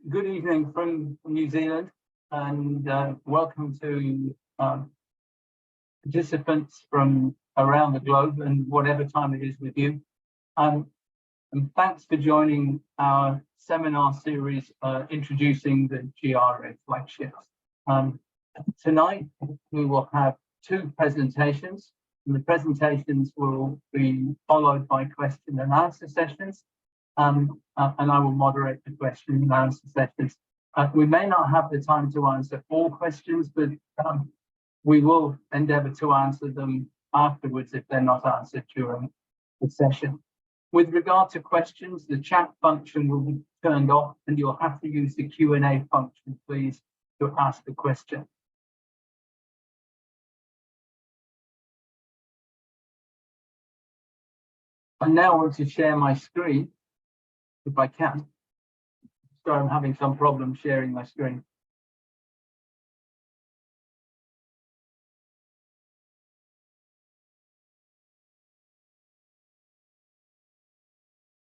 Good evening from New Zealand, and welcome to participants from around the globe and whatever time it is with you. And thanks for joining our seminar series introducing the GRA Flagships. Tonight we will have two presentations, and the presentations will be followed by question and answer sessions. And I will moderate the question and answer sessions. We may not have the time to answer all questions, but we will endeavour to answer them afterwards if they're not answered during the session. With regard to questions, the chat function will be turned off and you'll have to use the Q&A function, please, to ask the question. I now want to share my screen, if I can. So I'm having some problem sharing my screen.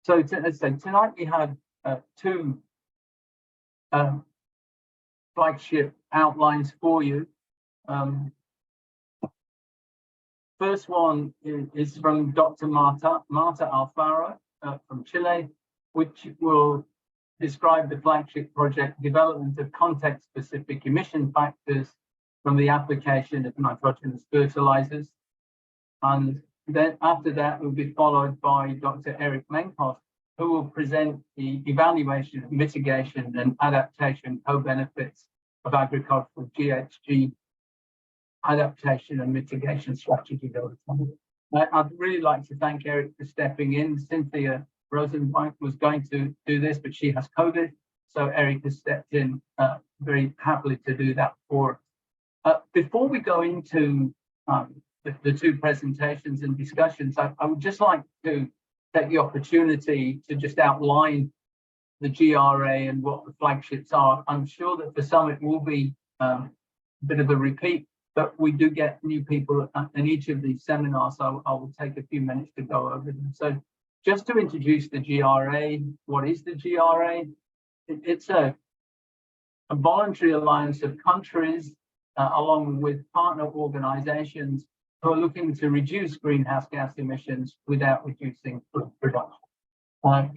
So as I said, tonight we have two flagship outlines for you. First one is from Dr. Marta Alfaro from Chile, which will describe the flagship project development of context-specific emission factors from the application of nitrogenous fertilizers. And then after that will be followed by Dr. Eric Menkhoff, who will present the evaluation of mitigation and adaptation co-benefits of agricultural GHG adaptation and mitigation strategy. I'd really like to thank Eric for stepping in. Cynthia Rosenbank was going to do this, but she has COVID, so Eric has stepped in very happily to do that for us. Before we go into the two presentations and discussions, I would just like to take the opportunity to just outline the GRA and what the flagships are. I'm sure that for some it will be a bit of a repeat, but we do get new people in each of these seminars, so I will take a few minutes to go over them. So just to introduce the GRA, what is the GRA? It's a voluntary alliance of countries along with partner organizations who are looking to reduce greenhouse gas emissions without reducing food production.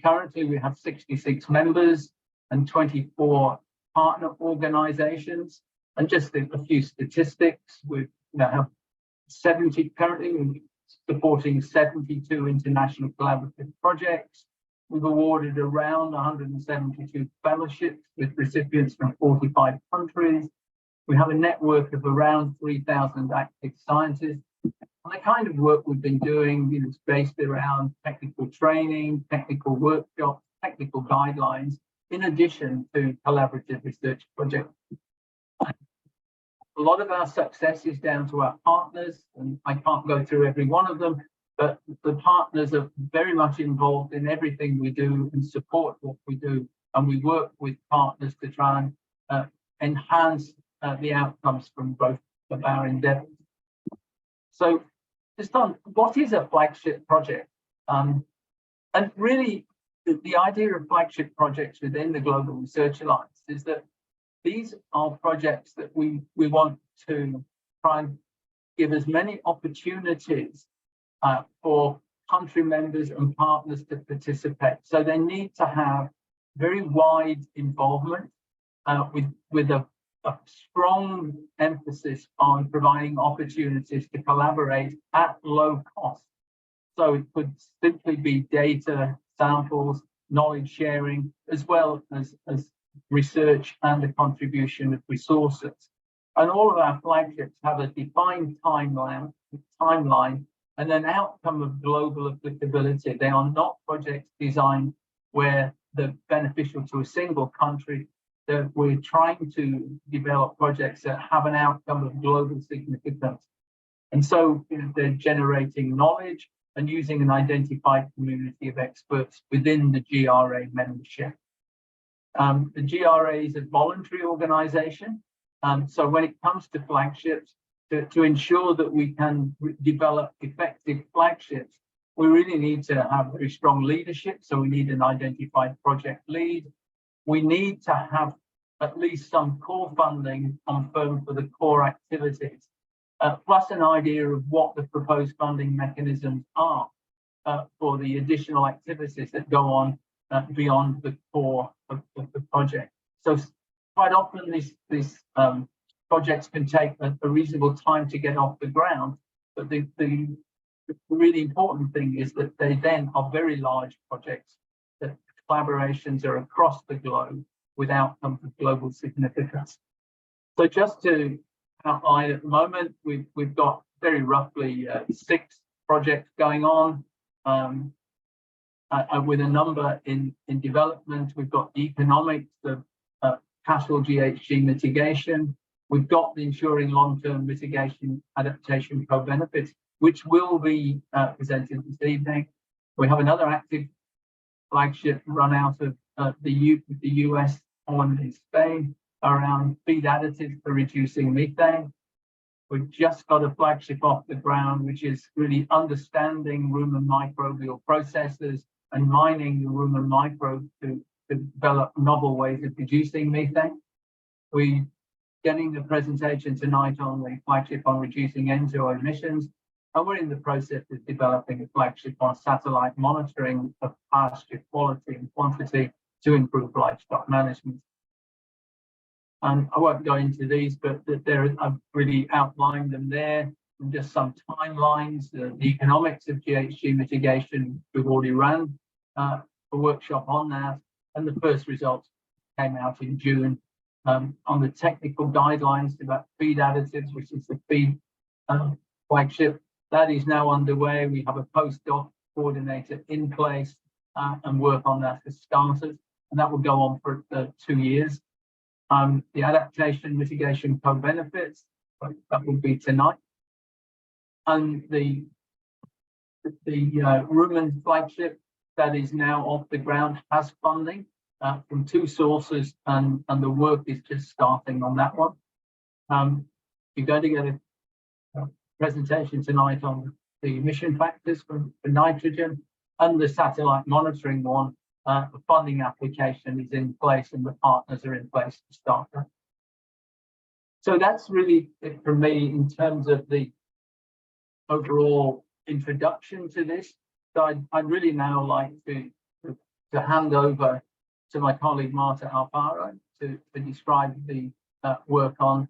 Currently, we have 66 members and 24 partner organizations. And just a few statistics, we have 70 currently, we're supporting 72 international collaborative projects. We've awarded around 172 fellowships with recipients from 45 countries. We have a network of around 3,000 active scientists. And the kind of work we've been doing is based around technical training, technical workshops, technical guidelines, in addition to collaborative research projects. A lot of our success is down to our partners, and I can't go through every one of them, but the partners are very much involved in everything we do and support what we do. And we work with partners to try and enhance the outcomes from both of our endeavors. So just on what is a flagship project? And really the idea of flagship projects within the Global Research Alliance is that these are projects that we want to try and give as many opportunities for country members and partners to participate. So they need to have very wide involvement with a strong emphasis on providing opportunities to collaborate at low cost. So it could simply be data, samples, knowledge sharing, as well as research and the contribution of resources. And all of our flagships have a defined timeline and an outcome of global applicability. They are not projects designed where they're beneficial to a single country. We're trying to develop projects that have an outcome of global significance. And so they're generating knowledge and using an identified community of experts within the GRA membership. The GRA is a voluntary organization. So when it comes to flagships, to ensure that we can develop effective flagships, we really need to have very strong leadership. So we need an identified project lead. we need to have at least some core funding confirmed for the core activities, plus an idea of what the proposed funding mechanisms are for the additional activities that go on beyond the core of the project. So quite often these projects can take a reasonable time to get off the ground, but the really important thing is that they then are very large projects, that collaborations are across the globe with outcomes of global significance. So just to outline, at the moment, we've got very roughly 6 projects going on, with a number in development. We've got the economics of pastoral GHG mitigation. We've got the ensuring long-term mitigation adaptation co-benefits, which will be presented this evening. We have another active flagship run out of the US on in Spain around feed additives for reducing methane. We've just got a flagship off the ground, which is really understanding rumen microbial processes and mining the rumen microbes to develop novel ways of reducing methane. We're getting the presentation tonight on the flagship on reducing NZAGRC emissions, and we're in the process of developing a flagship on satellite monitoring of pasture quality and quantity to improve livestock management. And I won't go into these, but I've really outlined them there, and just some timelines. The economics of GHG mitigation, we've already ran a workshop on that, and the first results came out in June. On the technical guidelines about feed additives, which is the feed flagship, that is now underway. We have a postdoc coordinator in place, and work on that for starters, and that will go on for 2 years. The adaptation mitigation co-benefits, that will be tonight. And the rumen flagship that is now off the ground has funding from 2 sources, and the work is just starting on that one. You're going to get a presentation tonight on the emission factors for nitrogen, and the satellite monitoring one. The funding application is in place and the partners are in place to start that. So that's really it for me in terms of the overall introduction to this. So I'd really now like to hand over to my colleague Marta Alfaro to describe the work on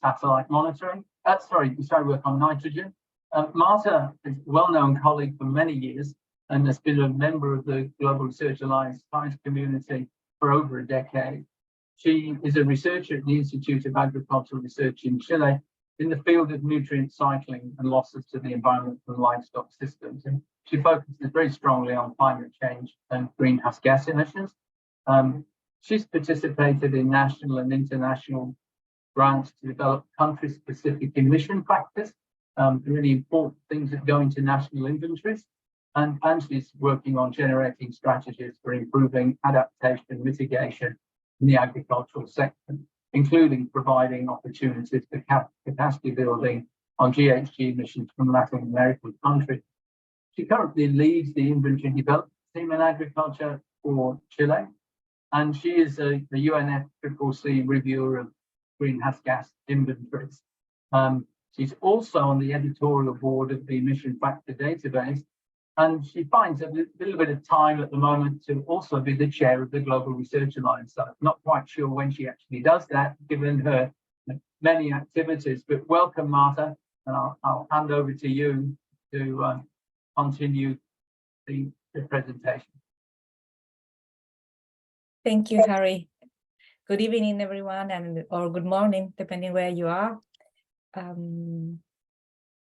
satellite monitoring. Work on nitrogen. Marta is a well-known colleague for many years, and has been a member of the Global Research Alliance science community for over a decade. She is a researcher at the Institute of Agricultural Research in Chile in the field of nutrient cycling and losses to the environment from livestock systems. And she focuses very strongly on climate change and greenhouse gas emissions. She's participated in national and international grants to develop country-specific emission factors, really important things that go into national inventories. And she's working on generating strategies for improving adaptation mitigation in the agricultural sector, including providing opportunities for capacity building on GHG emissions from Latin American countries. She currently leads the inventory development team in agriculture for Chile, and she is the UNFCCC reviewer of greenhouse gas inventories. She's also on the editorial board of the emission factor database, and she finds a little bit of time at the moment to also be the chair of the Global Research Alliance. So I'm not quite sure when she actually does that, given her many activities. But welcome, Marta, and I'll hand over to you to continue the presentation. Thank you, Harry. Good evening, everyone, or good morning, depending where you are.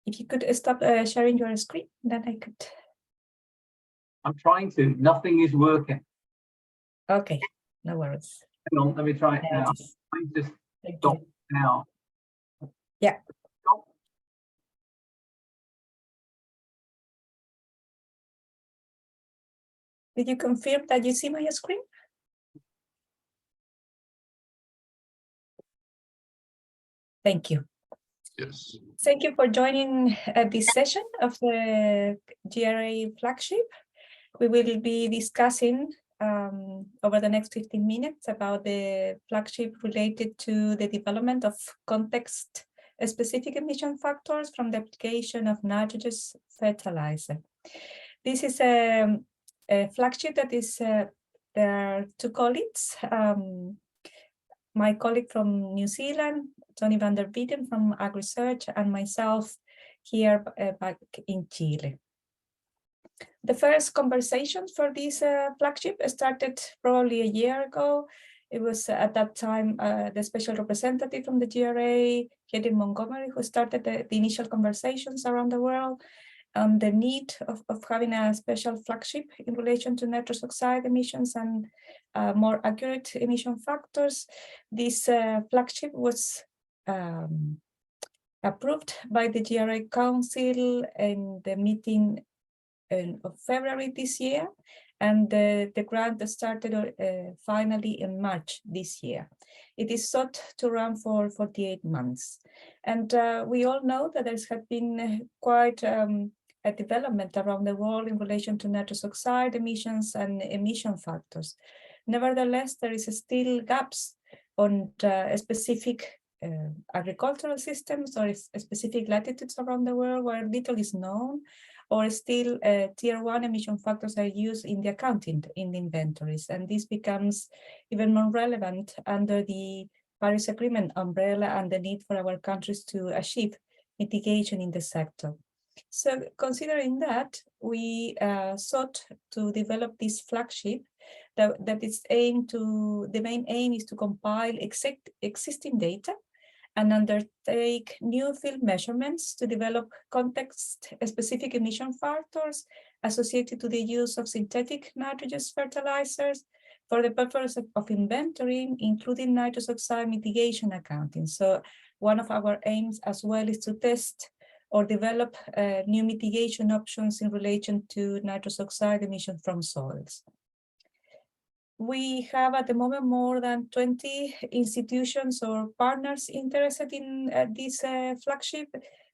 If you could stop sharing your screen, then I could. I'm trying to. Nothing is working. Okay, no worries. Hang on, let me try it now. I just stop now. Yeah. Stop. Did you confirm that you see my screen? Thank you. Yes. Thank you for joining this session of the GRA Flagship. We will be discussing over the next 15 minutes about the flagship related to the development of context-specific emission factors from the application of nitrogenous fertilizer. This is a flagship that is, there are two colleagues, my colleague from New Zealand, Tony van der Bieden from AgResearch, and myself here back in Chile. The first conversations for this flagship started probably a year ago. It was at that time the special representative from the GRA, Katie Montgomery, who started the initial conversations around the world on the need of having a special flagship in relation to nitrous oxide emissions and more accurate emission factors. This flagship was approved by the GRA Council in the meeting of February this year, and the grant started finally in March this year. It is sought to run for 48 months. And we all know that there has been quite a development around the world in relation to nitrous oxide emissions and emission factors. Nevertheless, there is still gaps on specific agricultural systems or specific latitudes around the world where little is known, or still tier 1 emission factors are used in the accounting in the inventories. And this becomes even more relevant under the Paris Agreement umbrella and the need for our countries to achieve mitigation in the sector. So considering that, we sought to develop this flagship that is aimed to, the main aim is to compile existing data and undertake new field measurements to develop context-specific emission factors associated to the use of synthetic nitrogenous fertilizers for the purpose of inventorying, including nitrous oxide mitigation accounting. So one of our aims as well is to test or develop new mitigation options in relation to nitrous oxide emission from soils. We have at the moment more than 20 institutions or partners interested in this flagship.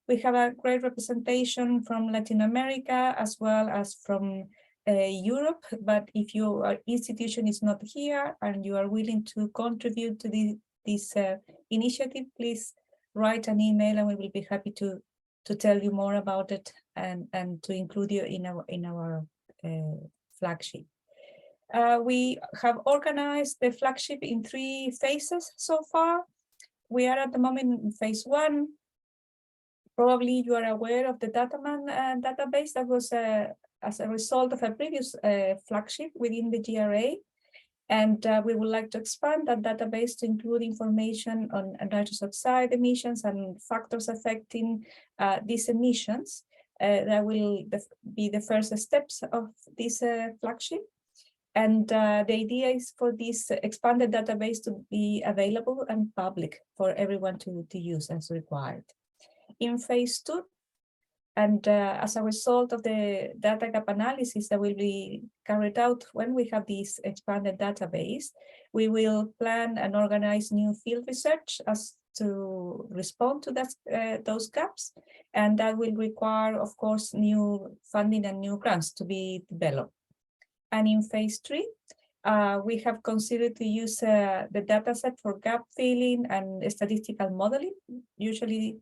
We have a great representation from Latin America as well as from Europe. But if your institution is not here and you are willing to contribute to this initiative, please write an email and we will be happy to tell you more about it and to include you in our flagship. We have organized the flagship in 3 phases so far. We are at the moment in phase 1. Probably you are aware of the Dataman database that was as a result of a previous flagship within the GRA. And we would like to expand that database to include information on nitrous oxide emissions and factors affecting these emissions. That will be the first steps of this flagship. And the idea is for this expanded database to be available and public for everyone to use as required. In phase 2, and as a result of the data gap analysis that will be carried out when we have this expanded database, we will plan and organize new field research as to respond to those gaps. And that will require, of course, new funding and new grants to be developed. And in phase 3, we have considered to use the dataset for gap filling and statistical modeling, usually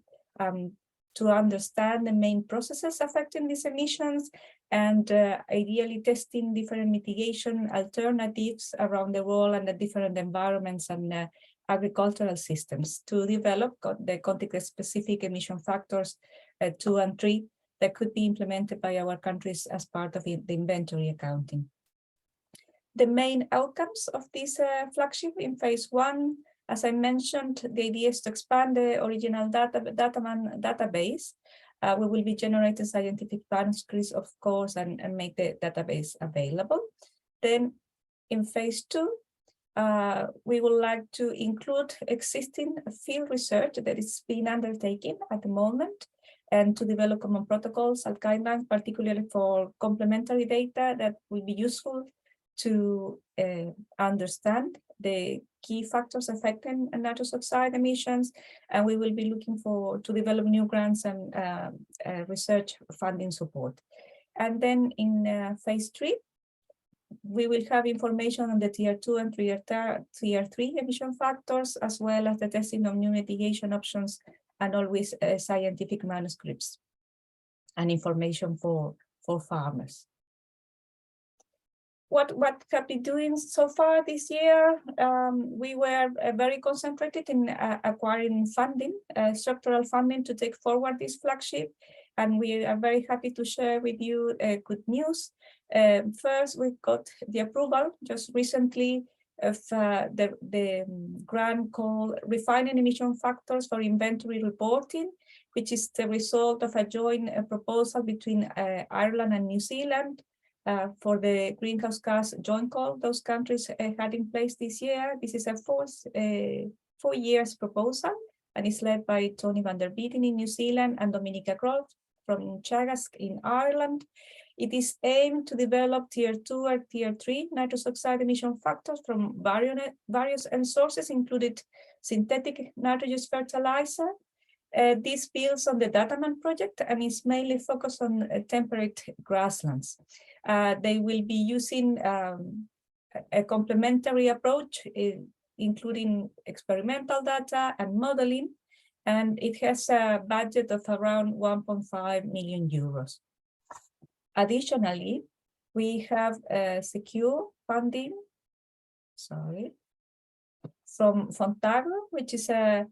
to understand the main processes affecting these emissions and ideally testing different mitigation alternatives around the world and the different environments and agricultural systems to develop the context-specific emission factors 2 and 3 that could be implemented by our countries as part of the inventory accounting. The main outcomes of this flagship in phase 1, as I mentioned, the idea is to expand the original Dataman database. We will be generating scientific manuscripts, of course, and make the database available. Then in phase 2, we would like to include existing field research that is being undertaken at the moment and to develop common protocols and guidelines, particularly for complementary data that will be useful to understand the key factors affecting nitrous oxide emissions, and we will be looking to develop new grants and research funding support. And then in phase 3, we will have information on the tier 2 and tier 3 emission factors, as well as the testing of new mitigation options, and always scientific manuscripts and information for farmers. What have been doing so far this year? We were very concentrated in acquiring funding, structural funding, to take forward this flagship, and we are very happy to share with you good news. First, we got the approval just recently of the grant called Refining Emission Factors for Inventory Reporting, which is the result of a joint proposal between Ireland and New Zealand. For the greenhouse gas joint call those countries had in place this year. This is a 4 years proposal, and it's led by Tony van der Bieden in New Zealand and Dominica Groff from GRA in Ireland. It is aimed to develop tier 2 or tier 3 nitrous oxide emission factors from various end sources, including synthetic nitrogenous fertilizer. This builds on the Dataman project and is mainly focused on temperate grasslands. They will be using a complementary approach, including experimental data and modeling, and it has a budget of around 1.5 million euros. Additionally, we have secure funding, from Fontagro, which is a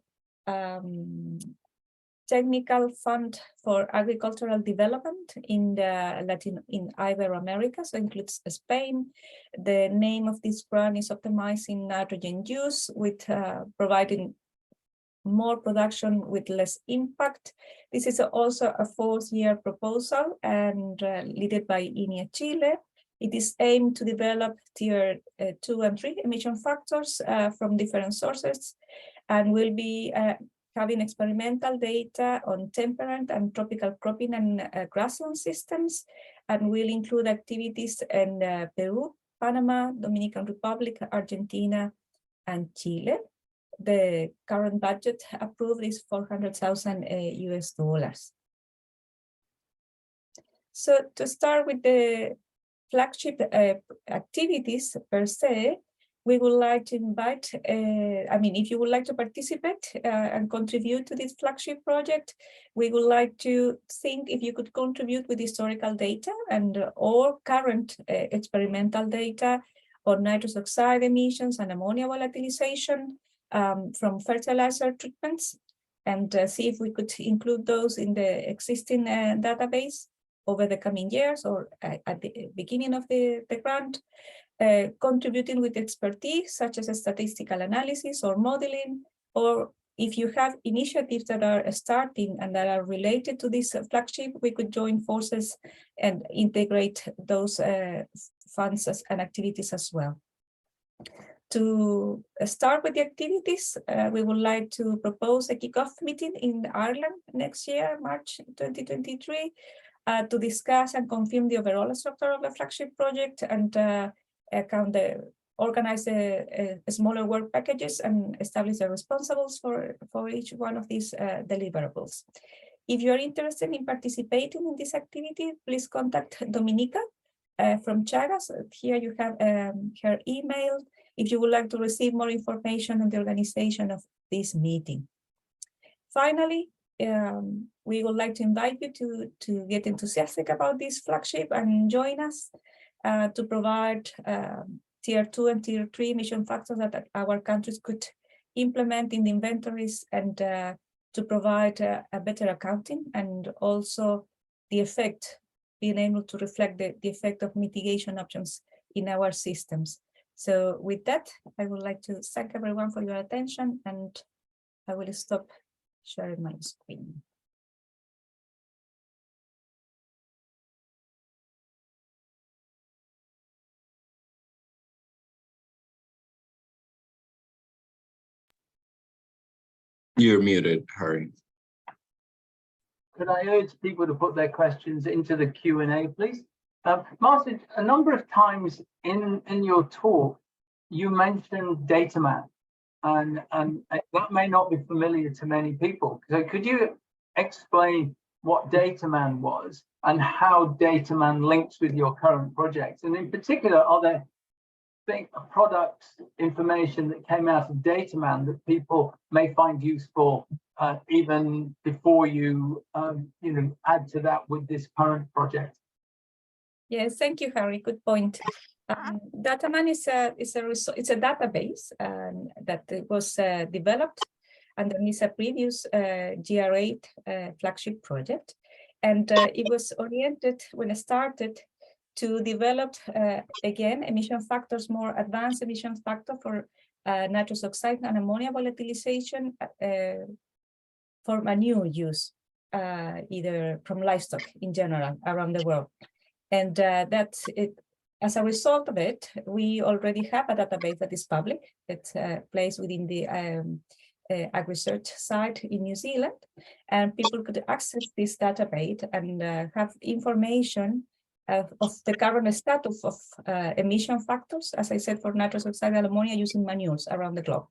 technical fund for agricultural development in Ibero-America, so includes Spain. The name of this grant is Optimizing Nitrogen Use, with providing more production with less impact. This is also a 4-year proposal and led by INEA Chile. It is aimed to develop tier 2 and 3 emission factors from different sources, and will be having experimental data on temperate and tropical cropping and grassland systems, and will include activities in Peru, Panama, Dominican Republic, Argentina, and Chile. The current budget approved is $400,000 US. So to start with the flagship activities per se, we would like to invite, if you would like to participate and contribute to this flagship project, we would like to think if you could contribute with historical data and or current experimental data on nitrous oxide emissions and ammonia volatilization from fertilizer treatments, and see if we could include those in the existing database over the coming years or at the beginning of the grant. Contributing with expertise such as a statistical analysis or modeling, or if you have initiatives that are starting and that are related to this flagship, we could join forces and integrate those funds and activities as well. To start with the activities, we would like to propose a kickoff meeting in Ireland next year, March 2023, to discuss and confirm the overall structure of the flagship project and organize smaller work packages and establish the responsibles for each one of these deliverables. If you're interested in participating in this activity, please contact Dominica from Chagas. Here you have her email if you would like to receive more information on the organization of this meeting. Finally, we would like to invite you to get enthusiastic about this flagship and join us to provide tier 2 and tier 3 emission factors that our countries could implement in the inventories, and to provide a better accounting, and also the effect, being able to reflect the effect of mitigation options in our systems. So with that, I would like to thank everyone for your attention, and I will stop sharing my screen. You're muted, Harry. Could I urge people to put their questions into the Q&A, please? Martin, a number of times in your talk, you mentioned Dataman, and that may not be familiar to many people. So could you explain what Dataman was and how Dataman links with your current projects. And in particular, are there products, information that came out of Dataman that people may find useful even before you, add to that with this current project? Yes, thank you, Harry. Good point. Dataman is a database that was developed under NISA previous GRA Flagship Project, and it was oriented when it started to develop again emission factors, more advanced emission factor for nitrous oxide and ammonia volatilization for manure use, either from livestock in general around the world. And that's it. As a result of it, we already have a database that is public. It's placed within the AgResearch site in New Zealand, and people could access this database and have information of the current status of emission factors, as I said, for nitrous oxide and ammonia using manures around the globe.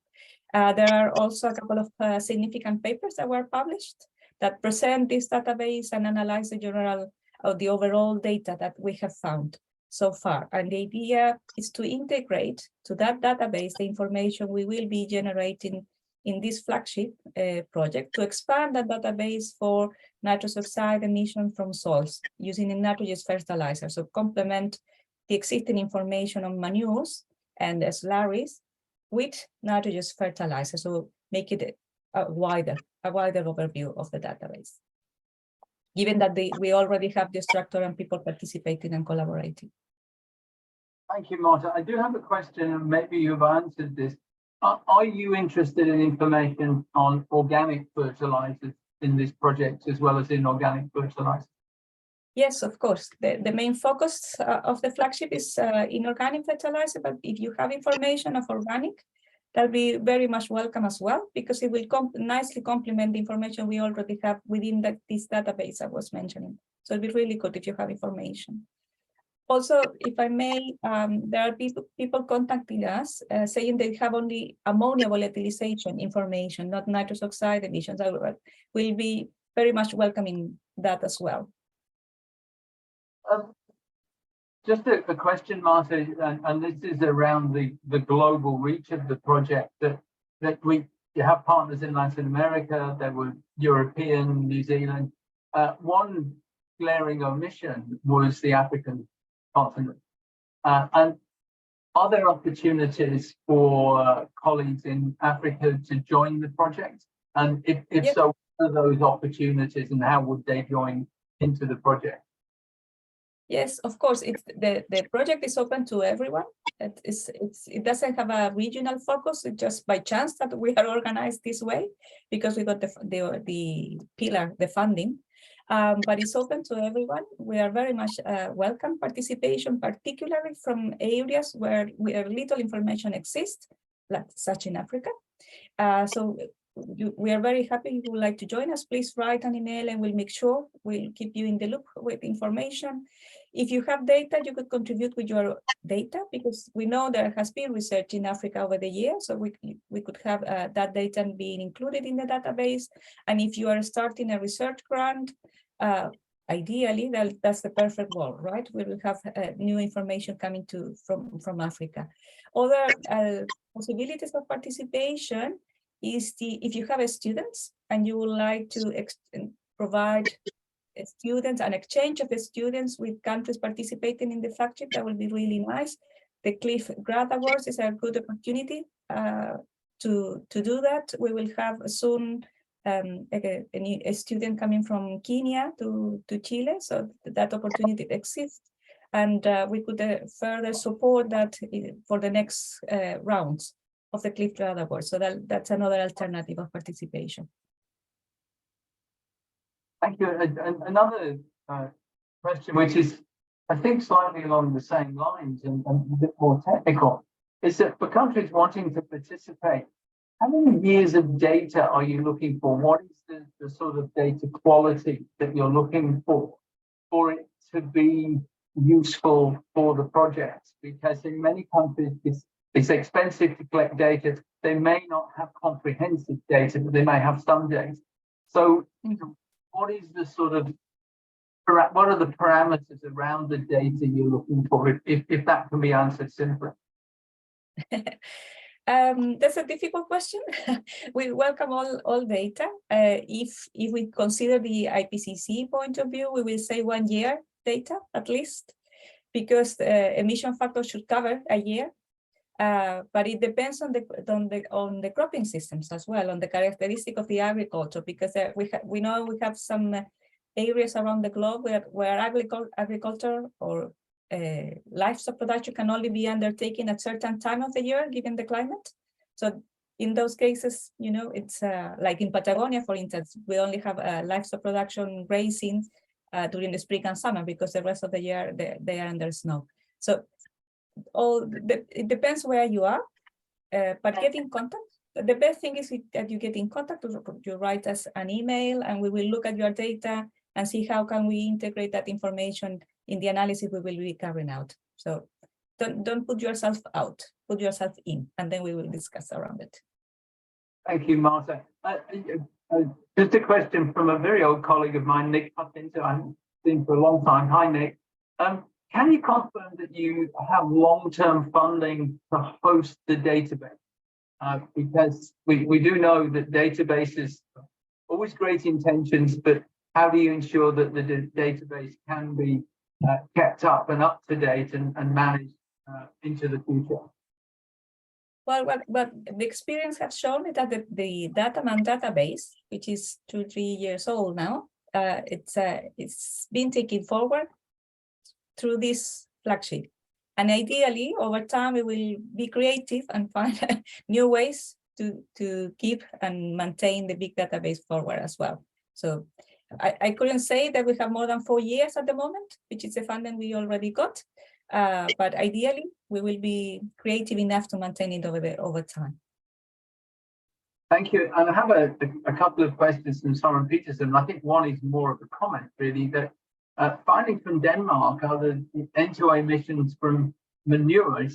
There are also a couple of significant papers that were published that present this database and analyze the general of the overall data that we have found so far. And the idea is to integrate to that database the information we will be generating in this flagship project to expand that database for nitrous oxide emission from soils using a nitrogenous fertilizer. So complement the existing information on manures and slurries with nitrogenous fertilizer. So make it a wider overview of the database, given that we already have the structure and people participating and collaborating. Thank you, Marta. I do have a question, and maybe you've answered this. Are you interested in information on organic fertilizers in this project as well as inorganic fertilizers? Yes, of course. The main focus of the flagship is inorganic fertilizer, but if you have information of organic, that'll be very much welcome as well, because it will nicely complement the information we already have within this database I was mentioning. So it'll be really good if you have information. Also, if I may, there are people contacting us saying they have only ammonia volatilization information, not nitrous oxide emissions. We'll be very much welcoming that as well. Just a question, Marta, and this is around the global reach of the project, that you have partners in Latin America, there were European, New Zealand. One glaring omission was the African continent. And are there opportunities for colleagues in Africa to join the project? And if yes, so, what are those opportunities and how would they join into the project? Yes, of course. The project is open to everyone. It doesn't have a regional focus. It's just by chance that we are organized this way because we got the pillar, the funding. But it's open to everyone. We are very much welcome participation, particularly from areas where little information exists, like such in Africa. So we are very happy. If you would like to join us, please write an email and we'll make sure we'll keep you in the loop with information. If you have data, you could contribute with your data, because we know there has been research in Africa over the years, so we could have that data being included in the database. And if you are starting a research grant, ideally, that's the perfect world, right? We will have new information coming from Africa. Other possibilities of participation is if you have students and you would like to provide students, an exchange of the students with countries participating in the flagship, that will be really nice. The Cliff Grad Awards is a good opportunity to do that. We will have soon a student coming from Kenya to Chile, so that opportunity exists, and we could further support that for the next rounds of the Cliff Grad Awards. So that's another alternative of participation. Thank you. And another question, which is, I think, slightly along the same lines and a bit more technical, is that for countries wanting to participate, how many years of data are you looking for? What is the sort of data quality that you're looking for it to be useful for the project? Because in many countries, it's expensive to collect data. They may not have comprehensive data, but they may have some data. So what is the sort of what are the parameters around the data you're looking for, if that can be answered simply? That's a difficult question. We welcome all data. If we consider the IPCC point of view, we will say 1 year data at least, because the emission factor should cover a year. But it depends on the cropping systems as well, on the characteristic of the agriculture, because we know we have some areas around the globe where agriculture or livestock production can only be undertaken at certain time of the year, given the climate. So in those cases, you know, it's like in Patagonia, for instance, we only have livestock production grazing during the spring and summer, because the rest of the year they are under snow. So it depends where you are, but get in contact. The best thing is that you get in contact, you write us an email, and we will look at your data and see how can we integrate that information in the analysis we will be carrying out. So don't put yourself out, put yourself in, and then we will discuss around it. Thank you, Martha. Just a question from a very old colleague of mine, Nick Hutchins, who I've seen for a long time. Hi, Nick. Can you confirm that you have long-term funding to host the database? Because we do know that databases always great intentions, but how do you ensure that the database can be kept up and up to date and managed into the future? Well, what the experience has shown is that the Dataman database, which is 2-3 years old now, it's been taken forward through this flagship. And ideally, over time, we will be creative and find new ways to keep and maintain the big database forward as well. So I couldn't say that we have more than 4 years at the moment, which is the funding we already got. But ideally, we will be creative enough to maintain it over time. Thank you. And I have a couple of questions from Soren Peterson. I think one is more of a comment, really, that findings from Denmark are the N2A emissions from manure are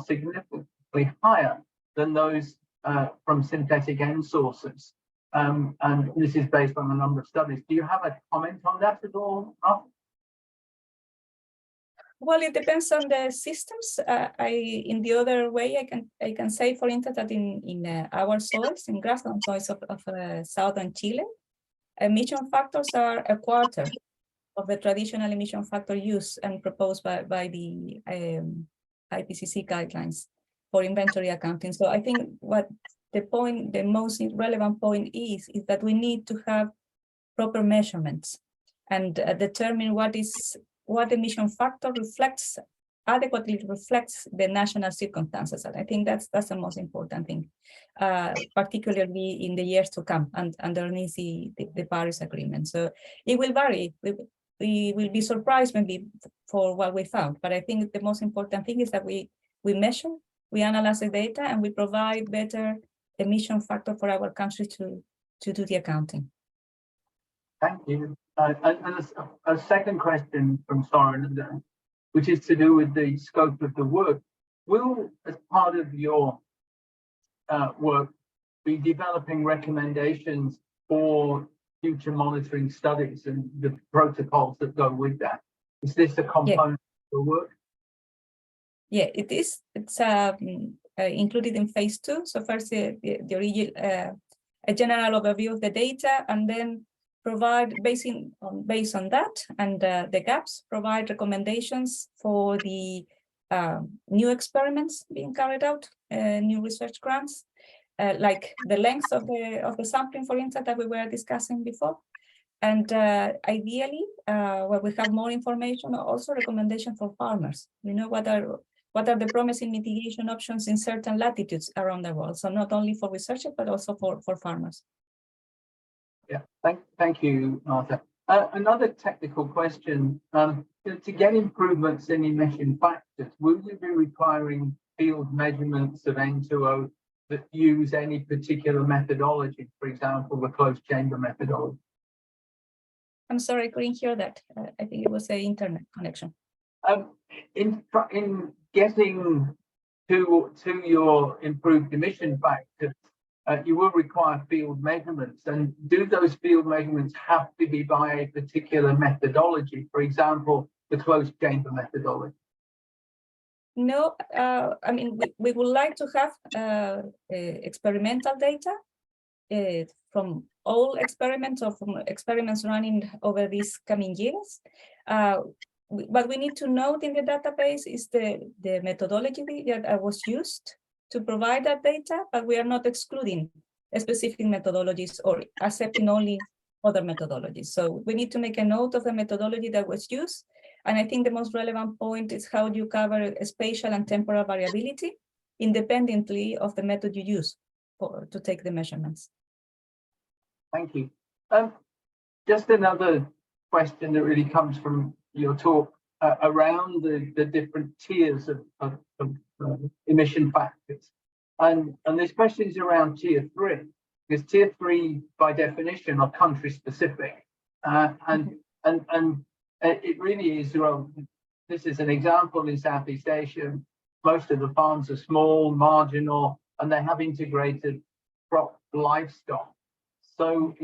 significantly higher than those from synthetic N sources. And this is based on a number of studies. Do you have a comment on that at all, Martha? Well, it depends on the systems. In the other way, I can say, for instance, that in our soils, in grassland soils of southern Chile, emission factors are a quarter of the traditional emission factor used and proposed by the IPCC guidelines for inventory accounting. So I think what the most relevant point is that we need to have proper measurements and determine what emission factor adequately reflects the national circumstances. And I think that's the most important thing, particularly in the years to come and underneath the Paris Agreement. So it will vary. We will be surprised maybe for what we found, but I think the most important thing is that we measure, we analyze the data, and we provide better emission factor for our country to do the accounting. Thank you. And a second question from Soren, which is to do with the scope of the work. Will, as part of your work, be developing recommendations for future monitoring studies and the protocols that go with that? Is this a component of the work? Yeah, it is. It's included in phase 2. So first, the original, a general overview of the data, and then provide, based on that and the gaps, provide recommendations for the new experiments being carried out, new research grants, like the length of the sampling, for instance, that we were discussing before. And ideally, where we have more information, also recommendation for farmers. You know, what are the promising mitigation options in certain latitudes around the world? So not only for researchers, but also for farmers. Yeah, thank you, Martha. Another technical question. To get improvements in emission factors, will you be requiring field measurements of N2O that use any particular methodology, for example, the closed chamber methodology? I'm sorry, I couldn't hear that. I think it was the internet connection. In getting to your improved emission factors, you will require field measurements. And do those field measurements have to be by a particular methodology? For example, the closed chamber methodology? No, I mean, we would like to have experimental data from all experiments or from experiments running over these coming years. What we need to note in the database is the methodology that was used to provide that data, but we are not excluding specific methodologies or accepting only other methodologies. So we need to make a note of the methodology that was used. And I think the most relevant point is how you cover spatial and temporal variability independently of the method you use to take the measurements. Thank you. Just another question that really comes from your talk around the different tiers of emission factors. And this question is around tier 3, because tier 3 by definition are country specific. And it really is, well, this is an example in Southeast Asia. Most of the farms are small, marginal, and they have integrated crop livestock. So,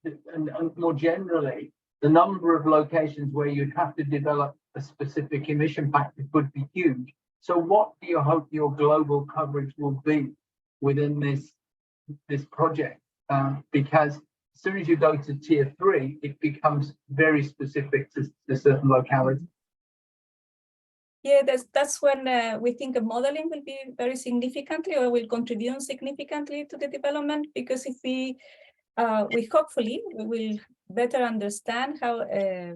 and more generally, the number of locations where you'd have to develop a specific emission factor could be huge. So what do you hope your global coverage will be within this project? Because as soon as you go to tier 3, it becomes very specific to certain localities. Yeah, that's when we think modeling will be very significantly or will contribute significantly to the development, because if we hopefully we will better understand how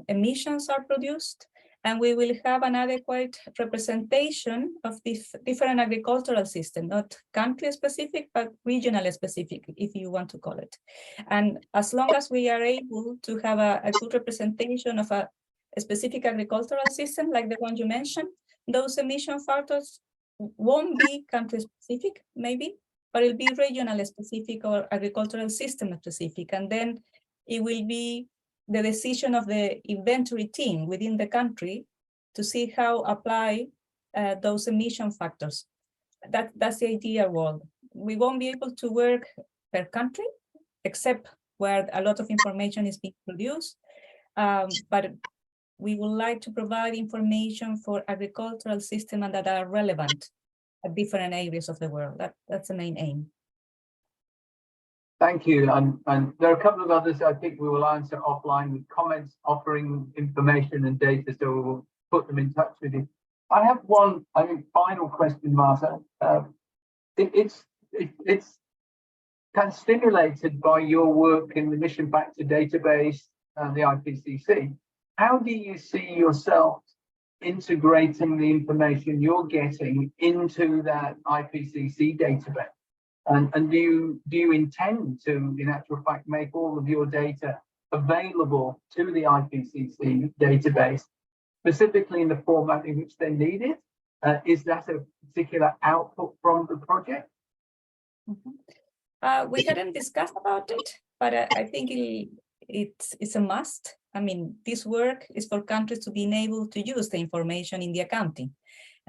emissions are produced, and we will have an adequate representation of this different agricultural system, not country specific, but regional specific, if you want to call it. And as long as we are able to have a good representation of a specific agricultural system, like the one you mentioned, those emission factors won't be country specific, maybe, but it'll be regional specific or agricultural system specific. And then it will be the decision of the inventory team within the country to see how apply those emission factors. That's the ideal world. We won't be able to work per country, except where a lot of information is being produced. But we would like to provide information for agricultural systems that are relevant at different areas of the world. That's the main aim. Thank you. And there are a couple of others I think we will answer offline with comments offering information and data, so we will put them in touch with you. I have one, I think, final question, Marta. It's kind of stimulated by your work in the emission factor database and the IPCC. How do you see yourself integrating the information you're getting into that IPCC database? And do you intend to, in actual fact, make all of your data available to the IPCC database, specifically in the format in which they need it? Is that a particular output from the project? We hadn't discussed about it, but I think it's a must. I mean, this work is for countries to be able to use the information in the accounting.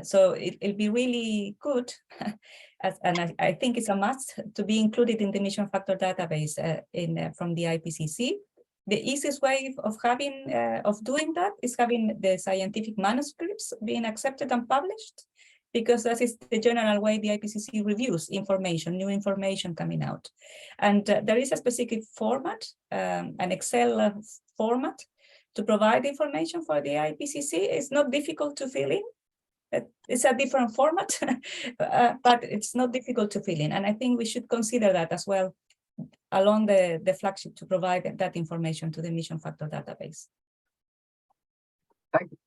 So it'll be really good, and I think it's a must to be included in the emission factor database from the IPCC. The easiest way of doing that is having the scientific manuscripts being accepted and published, because that is the general way the IPCC reviews information, new information coming out. And there is a specific format, an Excel format, to provide information for the IPCC. It's not difficult to fill in. It's a different format, but it's not difficult to fill in. And I think we should consider that as well along the flagship to provide that information to the emission factor database.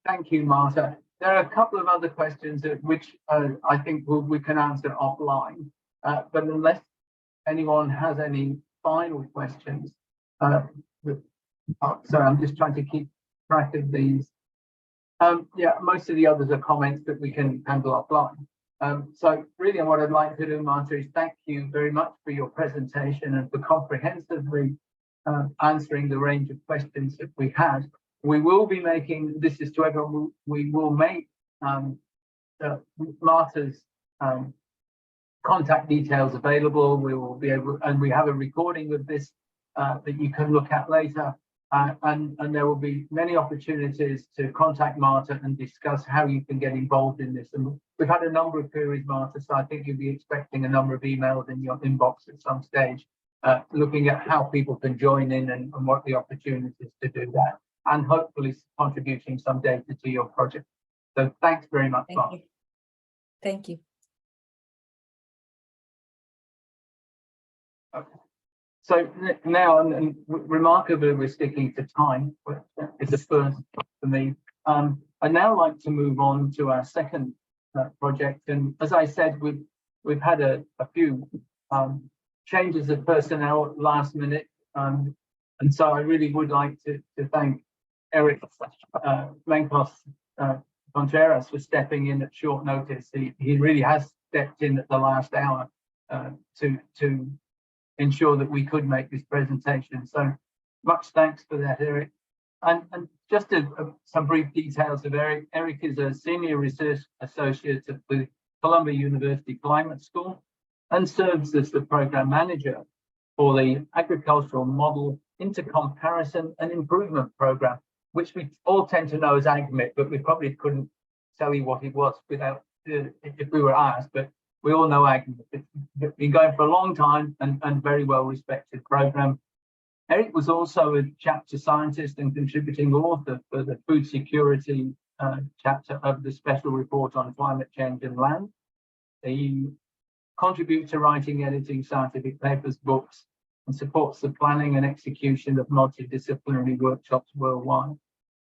Thank you, Marta. There are a couple of other questions which I think we can answer offline, but unless anyone has any final questions, so I'm just trying to keep track of these. Yeah, most of the others are comments that we can handle offline. So really what I'd like to do, Marta, is thank you very much for your presentation and for comprehensively answering the range of questions that we had. We will be making, this is to everyone, we will make Marta's contact details available. We will be able, and we have a recording of this that you can look at later. And there will be many opportunities to contact Marta and discuss how you can get involved in this. And we've had a number of queries, Marta, so I think you'll be expecting a number of emails in your inbox at some stage, looking at how people can join in and what the opportunities to do that, and hopefully contributing some data to your project. So thanks very much, Marta. Thank you. Okay. So now, and remarkably, we're sticking to time. It's a first for me. I'd now like to move on to our second project. And as I said, we've had a few changes of personnel last minute. And so I really would like to thank Eric Menkos Contreras for stepping in at short notice. He really has stepped in at the last hour to ensure that we could make this presentation. So much thanks for that, Eric. And just some brief details of Eric. Eric is a senior research associate at the Columbia University Climate School and serves as the program manager for the Agricultural Model Intercomparison and Improvement Program, which we all tend to know as AgMIP, but we probably couldn't tell you what it was without if we were asked. But we all know AgMIP. It's been going for a long time and very well respected program. Eric was also a chapter scientist and contributing author for the food security chapter of the special report on climate change and land. He contributes to writing, editing scientific papers, books, and supports the planning and execution of multidisciplinary workshops worldwide.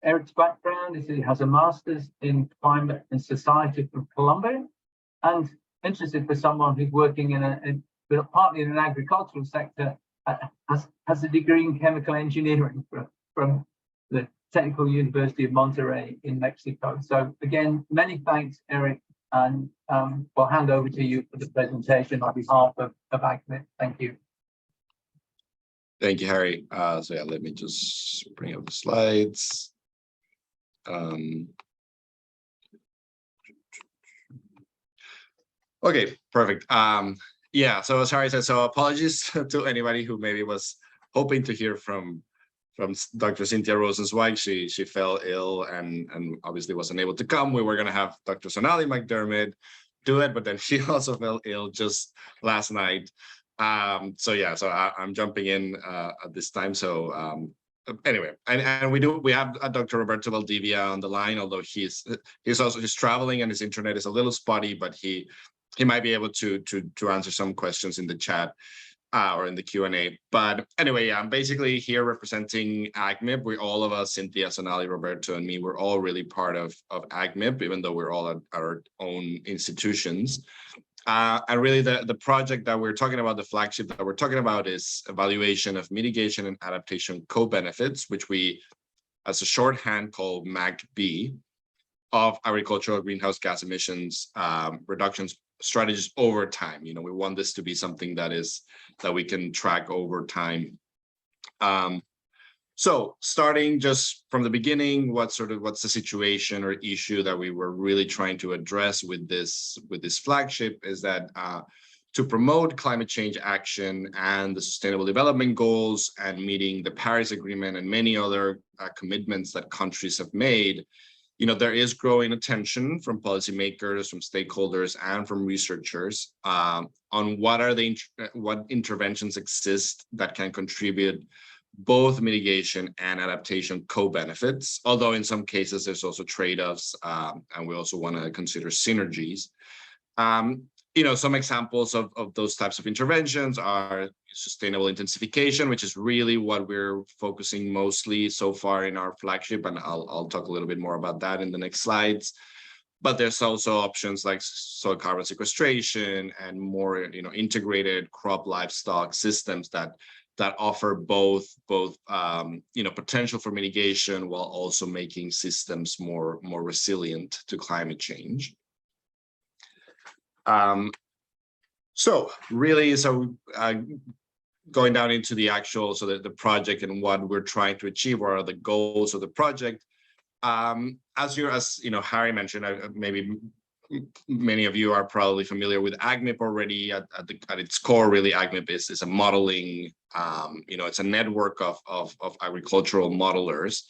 Eric's background is he has a master's in climate and society from Columbia, and interested for someone who's working partly in an agricultural sector, has a degree in chemical engineering from the Technical University of Monterrey in Mexico. So again, many thanks, Eric, and we'll hand over to you for the presentation on behalf of AgMIP. Thank you. Thank you, Harry. So yeah, let me just bring up the slides. Okay, perfect. Yeah, so as Harry said, so apologies to anybody who maybe was hoping to hear from Dr. Cynthia Rosenzweig. She fell ill and obviously wasn't able to come. We were going to have Dr. Sonali McDermott do it, but then she also fell ill just last night. So yeah, so I'm jumping in at this time. So anyway, and we have Dr. Roberto Valdivia on the line, although he's traveling and his internet is a little spotty, but he might be able to answer some questions in the chat or in the Q&A. But anyway, I'm basically here representing AgMIP. We all of us, Cynthia, Sonali, Roberto, and me, we're all really part of AgMIP, even though we're all at our own institutions. And really the project that we're talking about, the flagship that we're talking about, is evaluation of mitigation and adaptation co-benefits, which we, as a shorthand, call MAGB, of agricultural greenhouse gas emissions reductions strategies over time. You know, we want this to be something that we can track over time. So starting just from the beginning, what's the situation or issue that we were really trying to address with this flagship is that to promote climate change action and the Sustainable Development Goals and meeting the Paris Agreement and many other commitments that countries have made, you know, there is growing attention from policymakers, from stakeholders, and from researchers on what interventions exist that can contribute both mitigation and adaptation co-benefits, although in some cases there's also trade-offs, and we also want to consider synergies. You know, some examples of those types of interventions are sustainable intensification, which is really what we're focusing mostly so far in our flagship, and I'll talk a little bit more about that in the next slides. But there's also options like soil carbon sequestration and more, you know, integrated crop livestock systems that offer both you know, potential for mitigation while also making systems more resilient to climate change. So going down into the actual, the project and what we're trying to achieve, what are the goals of the project. As you know, Harry mentioned, maybe many of you are probably familiar with AGMIP already. At its core, really, AGMIP is a modeling, it's a network of agricultural modelers.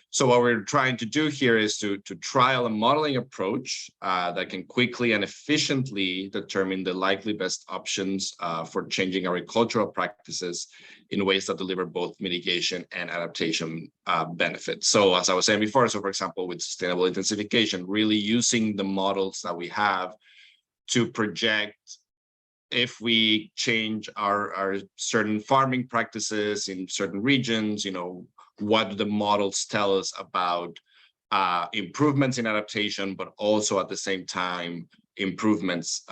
So what we're trying to do here is to trial a modeling approach that can quickly and efficiently determine the likely best options for changing agricultural practices in ways that deliver both mitigation and adaptation benefits. So as I was saying before, so for example, with sustainable intensification, really using the models that we have to project if we change our certain farming practices in certain regions, what do the models tell us about improvements in adaptation, but also at the same time, improvements,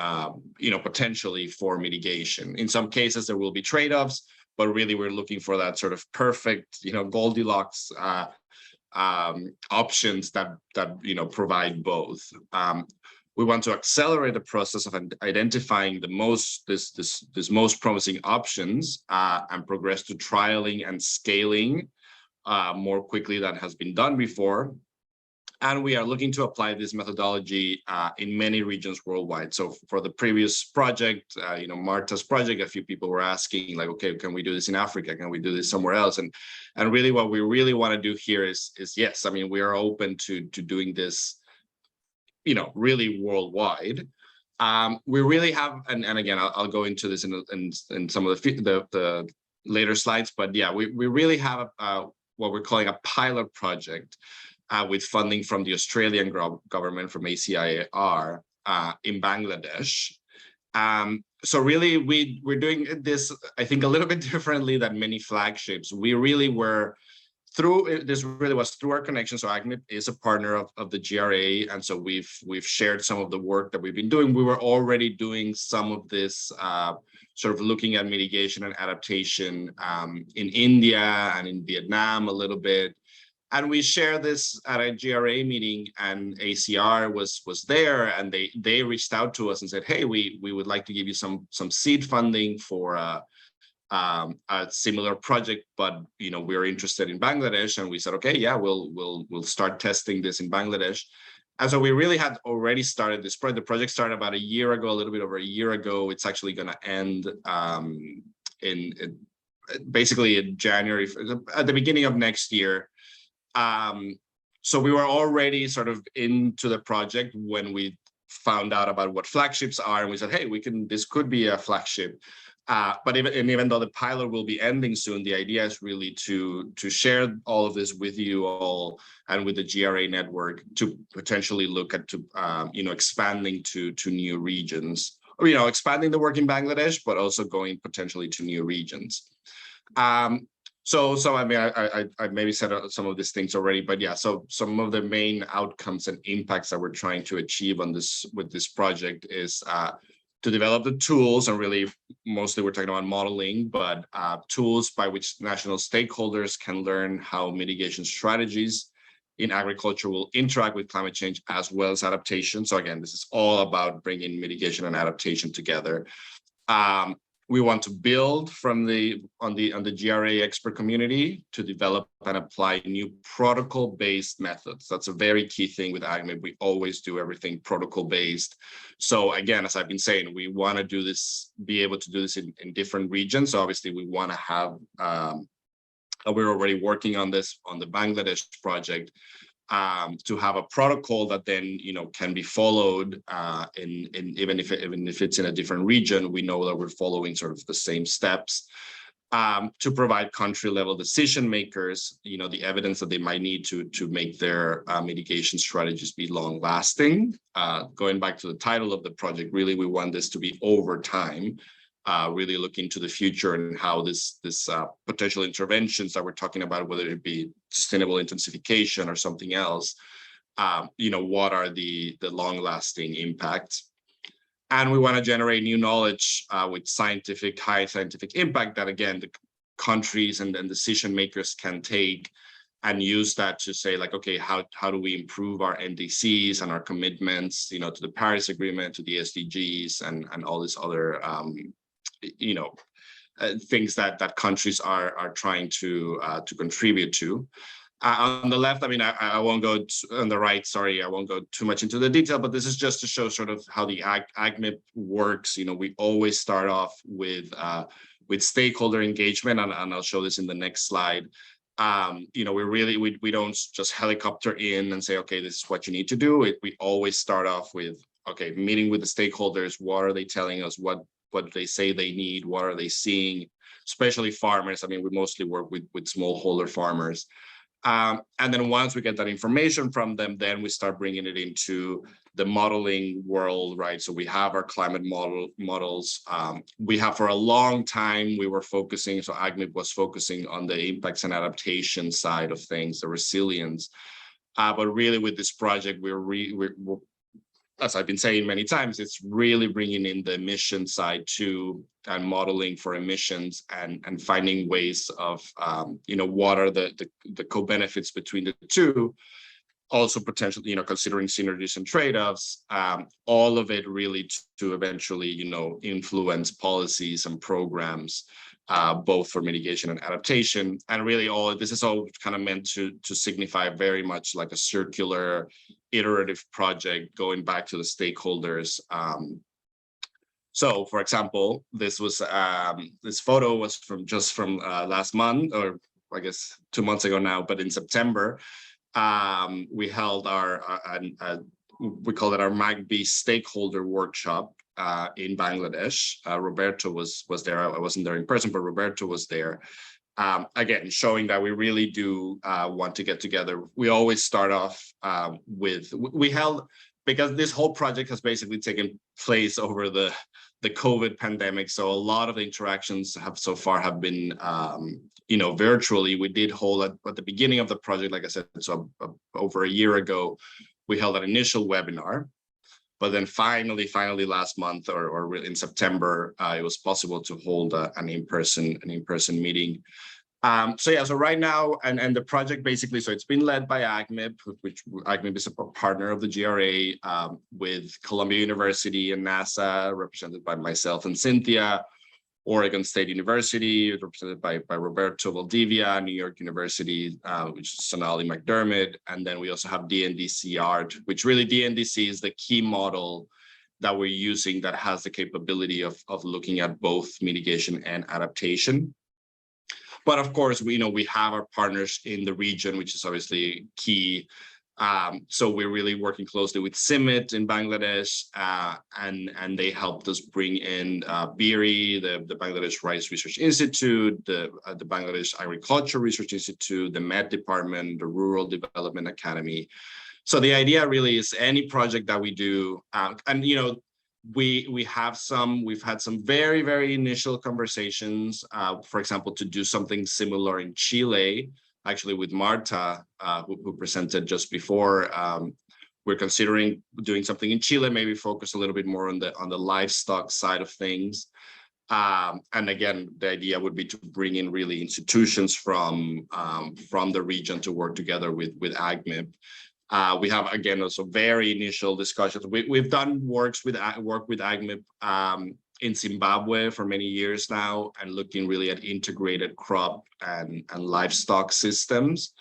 potentially for mitigation. In some cases, there will be trade-offs, but really we're looking for that sort of perfect, Goldilocks options that provide both. We want to accelerate the process of identifying this most promising options and progress to trialing and scaling more quickly than has been done before. And we are looking to apply this methodology in many regions worldwide. So for the previous project, Marta's project, a few people were asking like, okay, can we do this in Africa? Can we do this somewhere else? And really what we really want to do here is yes, I mean, we are open to doing this, really worldwide. We really have, and again, I'll go into this in some of the later slides, but yeah, we really have what we're calling a pilot project with funding from the Australian government, from ACIAR in Bangladesh. So really, we're doing this, I think, a little bit differently than many flagships. We really were this really was through our connection. So AGMIP is a partner of the GRA, and so we've shared some of the work that we've been doing. We were already doing some of this sort of looking at mitigation and adaptation in India and in Vietnam a little bit. And we shared this at a GRA meeting, and ACR was there, and they reached out to us and said, hey, we would like to give you some seed funding for a similar project, but we're interested in Bangladesh. And we said, okay, yeah, we'll start testing this in Bangladesh. And so we really had already started this project. The project started about a year ago, a little bit over a year ago. It's actually going to end basically in January, at the beginning of next year. So we were already sort of into the project when we found out about what flagships are, and we said, hey, this could be a flagship. But even though the pilot will be ending soon, the idea is really to share all of this with you all and with the GRA network to potentially look at expanding to new regions, or expanding the work in Bangladesh, but also going potentially to new regions. So I mean, I maybe said some of these things already, but yeah, so some of the main outcomes and impacts that we're trying to achieve with this project is to develop the tools, and really mostly we're talking about modeling, but tools by which national stakeholders can learn how mitigation strategies in agriculture will interact with climate change as well as adaptation. So again, this is all about bringing mitigation and adaptation together. We want to build on the GRA expert community to develop and apply new protocol-based methods. That's a very key thing with AGMIP. We always do everything protocol-based. So again, as I've been saying, we want to do this, be able to do this in different regions. So obviously we want to have, we're already working on this on the Bangladesh project, to have a protocol that then can be followed even if it's in a different region. We know that we're following sort of the same steps to provide country level decision makers the evidence that they might need to make their mitigation strategies be long lasting. Going back to the title of the project, really we want this to be over time, really look into the future and how this potential interventions that we're talking about, whether it be sustainable intensification or something else, what are the long-lasting impacts. And we want to generate new knowledge with high scientific impact that, again, the countries and decision makers can take and use that to say, like, okay, how do we improve our NDCs and our commitments, to the Paris Agreement, to the SDGs, and all these other things that countries are trying to contribute to. On the left, I mean, I won't go on the right, sorry, I won't go too much into the detail, but this is just to show sort of how the AGMIP works. You know, we always start off with stakeholder engagement, and I'll show this in the next slide. You know, we don't just helicopter in and say, okay, this is what you need to do. We always start off with, okay, meeting with the stakeholders. What are they telling us? What do they say they need? What are they seeing? Especially farmers. I mean, we mostly work with smallholder farmers. And then once we get that information from them, then we start bringing it into the modeling world, right? So we have our climate models. We have for a long time, we were focusing, so AGMIP was focusing on the impacts and adaptation side of things, the resilience. But really with this project, we're as I've been saying many times, it's really bringing in the emission side too, and modeling for emissions and finding ways of, you know, what are the co-benefits between the two. Also potentially, you know, considering synergies and trade-offs, all of it really to eventually, you know, influence policies and programs, both for mitigation and adaptation. And really this is all kind of meant to signify very much like a circular, iterative project going back to the stakeholders. So, for example, this photo was from last month, or I guess 2 months ago now, but in September, we held we call it our MAGB stakeholder workshop in Bangladesh. Roberto was there. I wasn't there in person, but Roberto was there. Again, showing that we really do want to get together. We always start off because this whole project has basically taken place over the COVID pandemic. So a lot of the interactions have been, you know, virtually. We did hold at the beginning of the project, like I said, so over a year ago, we held an initial webinar. But then finally last month or in September, it was possible to hold an in-person meeting. So right now, and the project basically, so it's been led by AGMIP, which AGMIP is a partner of the GRA, with Columbia University and NASA, represented by myself and Cynthia, Oregon State University, represented by Roberto Valdivia, New York University, which is Sonali McDermott, and then we also have DNDCR, which really DNDC is the key model that we're using that has the capability of looking at both mitigation and adaptation. But of course, we have our partners in the region, which is obviously key. So we're really working closely with CIMMYT in Bangladesh, and they helped us bring in BIRI, the Bangladesh Rice Research Institute, the Bangladesh Agriculture Research Institute, the Met Department, the Rural Development Academy. So the idea really is any project that we do, and we've had some very, very initial conversations, for example, to do something similar in Chile, actually with Marta, who presented just before. We're considering doing something in Chile, maybe focus a little bit more on the livestock side of things. And again, the idea would be to bring in really institutions from the region to work together with AGMIP. We have, again, also very initial discussions. We've done work with AGMIP in Zimbabwe for many years now, and looking really at integrated crop and livestock systems.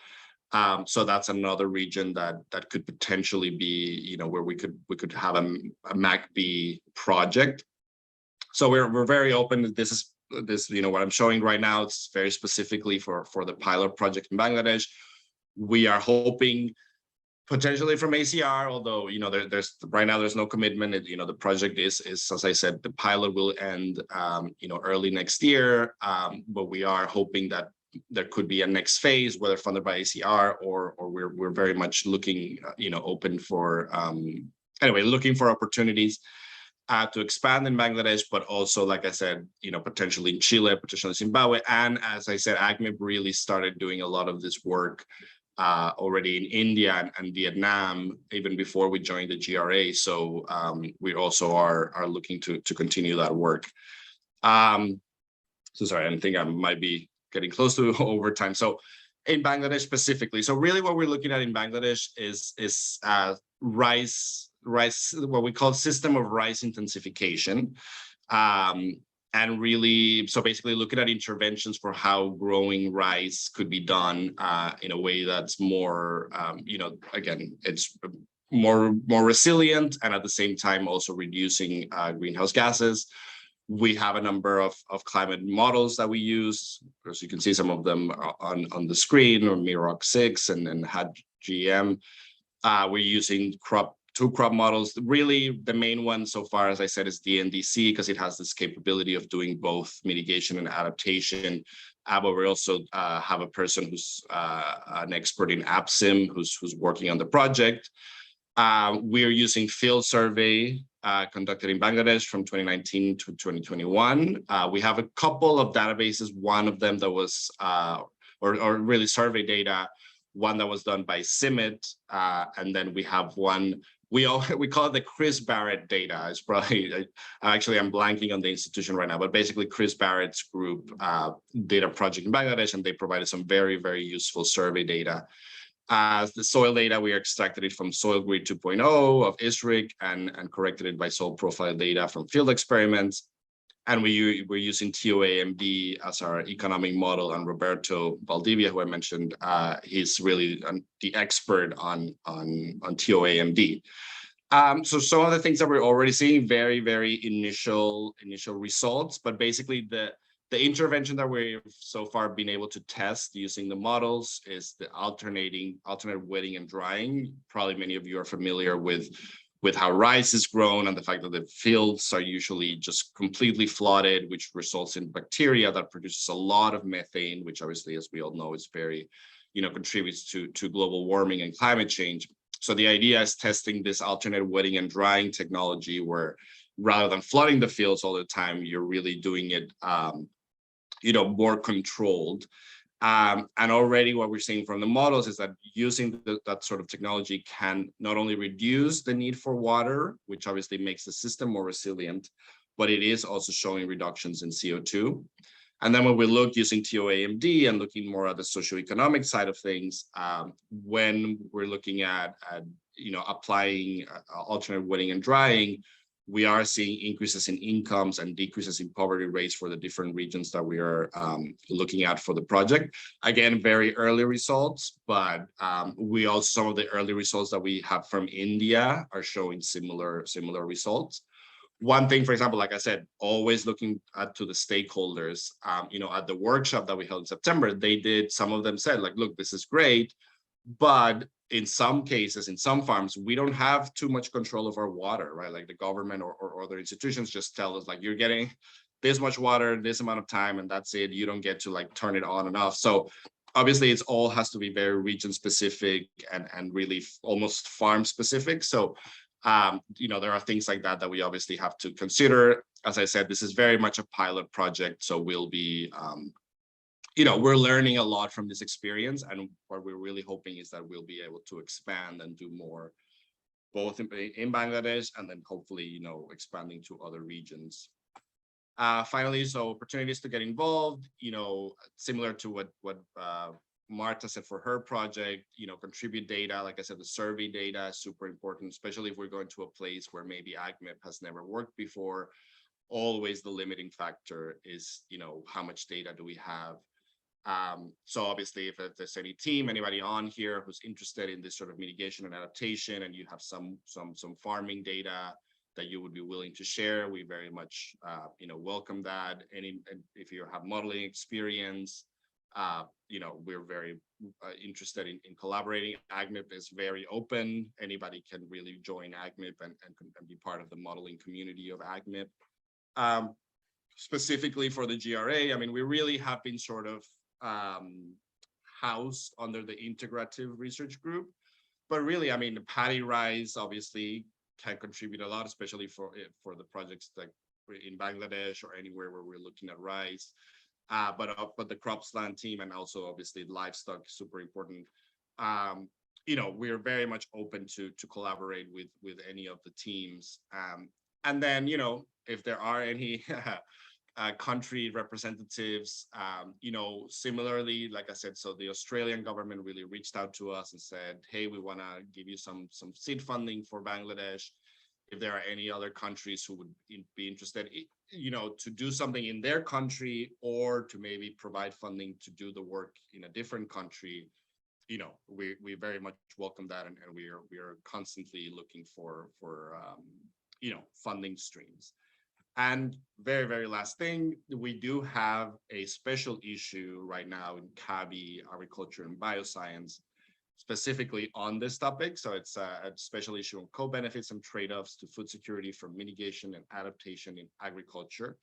So that's another region that could potentially be, where we could have a MAGB project. So we're very open. This what I'm showing right now, it's very specifically for the pilot project in Bangladesh. We are hoping potentially from ACR, although there's right now there's no commitment. The project is as I said, the pilot will end early next year, but we are hoping that there could be a next phase, whether funded by ACR or we're very much looking open for looking for opportunities to expand in Bangladesh, but also, like I said, potentially in Chile, potentially Zimbabwe, and as I said, AGMIP really started doing a lot of this work already in India and Vietnam, even before we joined the GRA. So we also are looking to continue that work. So sorry, I think I might be getting close to overtime. So in Bangladesh specifically, so really what we're looking at in Bangladesh is rice, what we call system of rice intensification. and really, so basically looking at interventions for how growing rice could be done in a way that's more, again, it's more resilient, and at the same time also reducing greenhouse gases. We have a number of climate models that we use. As you can see, some of them on the screen, or MIROC 6 and HAD-GM. We're using two crop models. Really, the main one so far, as I said, is the NDC, because it has this capability of doing both mitigation and adaptation. But we also have a person who's an expert in AppSim who's working on the project. We're using field survey conducted in Bangladesh from 2019 to 2021. We have a couple of databases. One of them that was, or really survey data, one that was done by CIMMYT, and then we have one, we call it the Chris Barrett data. It's probably, I'm blanking on the institution right now, but basically Chris Barrett's group did a project in Bangladesh, and they provided some very, very useful survey data. The soil data, we extracted it from Soil Grid 2.0 of ISRIC and corrected it by soil profile data from field experiments. And we're using TOAMD as our economic model, and Roberto Valdivia, who I mentioned, he's really the expert on TOAMD. So some of the things that we're already seeing, very, very initial results, but basically the intervention that we've so far been able to test using the models is the alternate wetting and drying. Probably many of you are familiar with how rice is grown, and the fact that the fields are usually just completely flooded, which results in bacteria that produces a lot of methane, which obviously, as we all know, is very, contributes to global warming and climate change. So the idea is testing this alternate wetting and drying technology, where rather than flooding the fields all the time, you're really doing it more controlled. And already what we're seeing from the models is that using that sort of technology can not only reduce the need for water, which obviously makes the system more resilient, but it is also showing reductions in CO2. And then when we look using TOAMD and looking more at the socioeconomic side of things, when we're looking at applying alternate wetting and drying, we are seeing increases in incomes and decreases in poverty rates for the different regions that we are looking at for the project. Again, very early results, but we also, some of the early results that we have from India are showing similar results. One thing, for example, like I said, always looking to the stakeholders, at the workshop that we held in September, some of them said, like, look, this is great, but in some cases, in some farms, we don't have too much control of our water, right? Like the government or other institutions just tell us, like, you're getting this much water, this amount of time, and that's it. You don't get to like turn it on and off. So obviously it's all has to be very region specific and really almost farm specific. So, there are things like that we obviously have to consider. As I said, this is very much a pilot project. So we'll be, we're learning a lot from this experience, and what we're really hoping is that we'll be able to expand and do more, both in Bangladesh and then hopefully, expanding to other regions. Finally, so opportunities to get involved, similar to what Marta said for her project, contribute data. Like I said, the survey data is super important, especially if we're going to a place where maybe AgMIP has never worked before. Always the limiting factor is, how much data do we have? So obviously, if there's any team, anybody on here who's interested in this sort of mitigation and adaptation, and you have some farming data that you would be willing to share, we very much welcome that. And if you have modeling experience, we're very interested in collaborating. AgMIP is very open. Anybody can really join AgMIP and be part of the modeling community of AgMIP. Specifically for the GRA, I mean, we really have been sort of housed under the integrative research group, but really, I mean, the paddy rice obviously can contribute a lot, especially for the projects like in Bangladesh or anywhere where we're looking at rice. But the cropsland team, and also obviously livestock is super important. We're very much open to collaborate with any of the teams. And then, if there are any country representatives, similarly, like I said, so the Australian government really reached out to us and said, hey, we want to give you some seed funding for Bangladesh. if there are any other countries who would be interested, to do something in their country, or to maybe provide funding to do the work in a different country, we very much welcome that, and we are constantly looking for funding streams. And very, very last thing, we do have a special issue right now in CABI, Agriculture and Bioscience, specifically on this topic. So it's a special issue on co-benefits and trade-offs to food security for mitigation and adaptation in agriculture.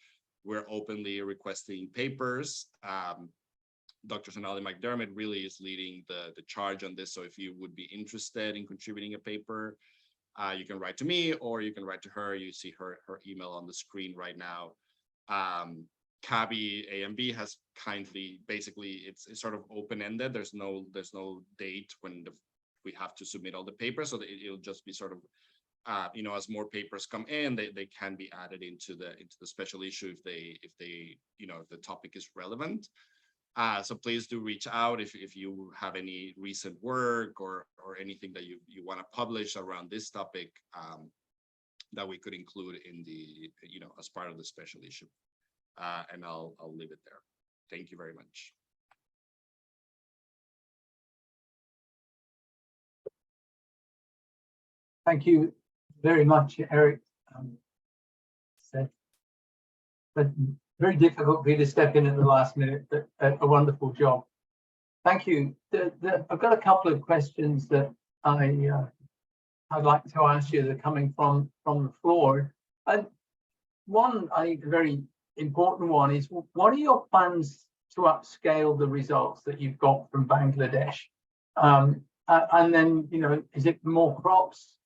We're openly requesting papers. Dr. Sonali McDermott really is leading the charge on this. So if you would be interested in contributing a paper, you can write to me, or you can write to her. You see her email on the screen right now. CABI AMB has kindly, basically, it's sort of open-ended. There's no date when we have to submit all the papers, so it'll just be sort of, as more papers come in, they can be added into the special issue if the topic is relevant. So please do reach out if you have any recent work or anything that you want to publish around this topic, that we could include in the, as part of the special issue. And I'll leave it there. Thank you very much. Thank you very much, Eric. But very difficult for you to step in at the last minute, but a wonderful job. Thank you. I've got a couple of questions that I'd like to ask you that are coming from the floor. And one, I think, a very important one is, what are your plans to upscale the results that you've got from Bangladesh? And then, is it more crops,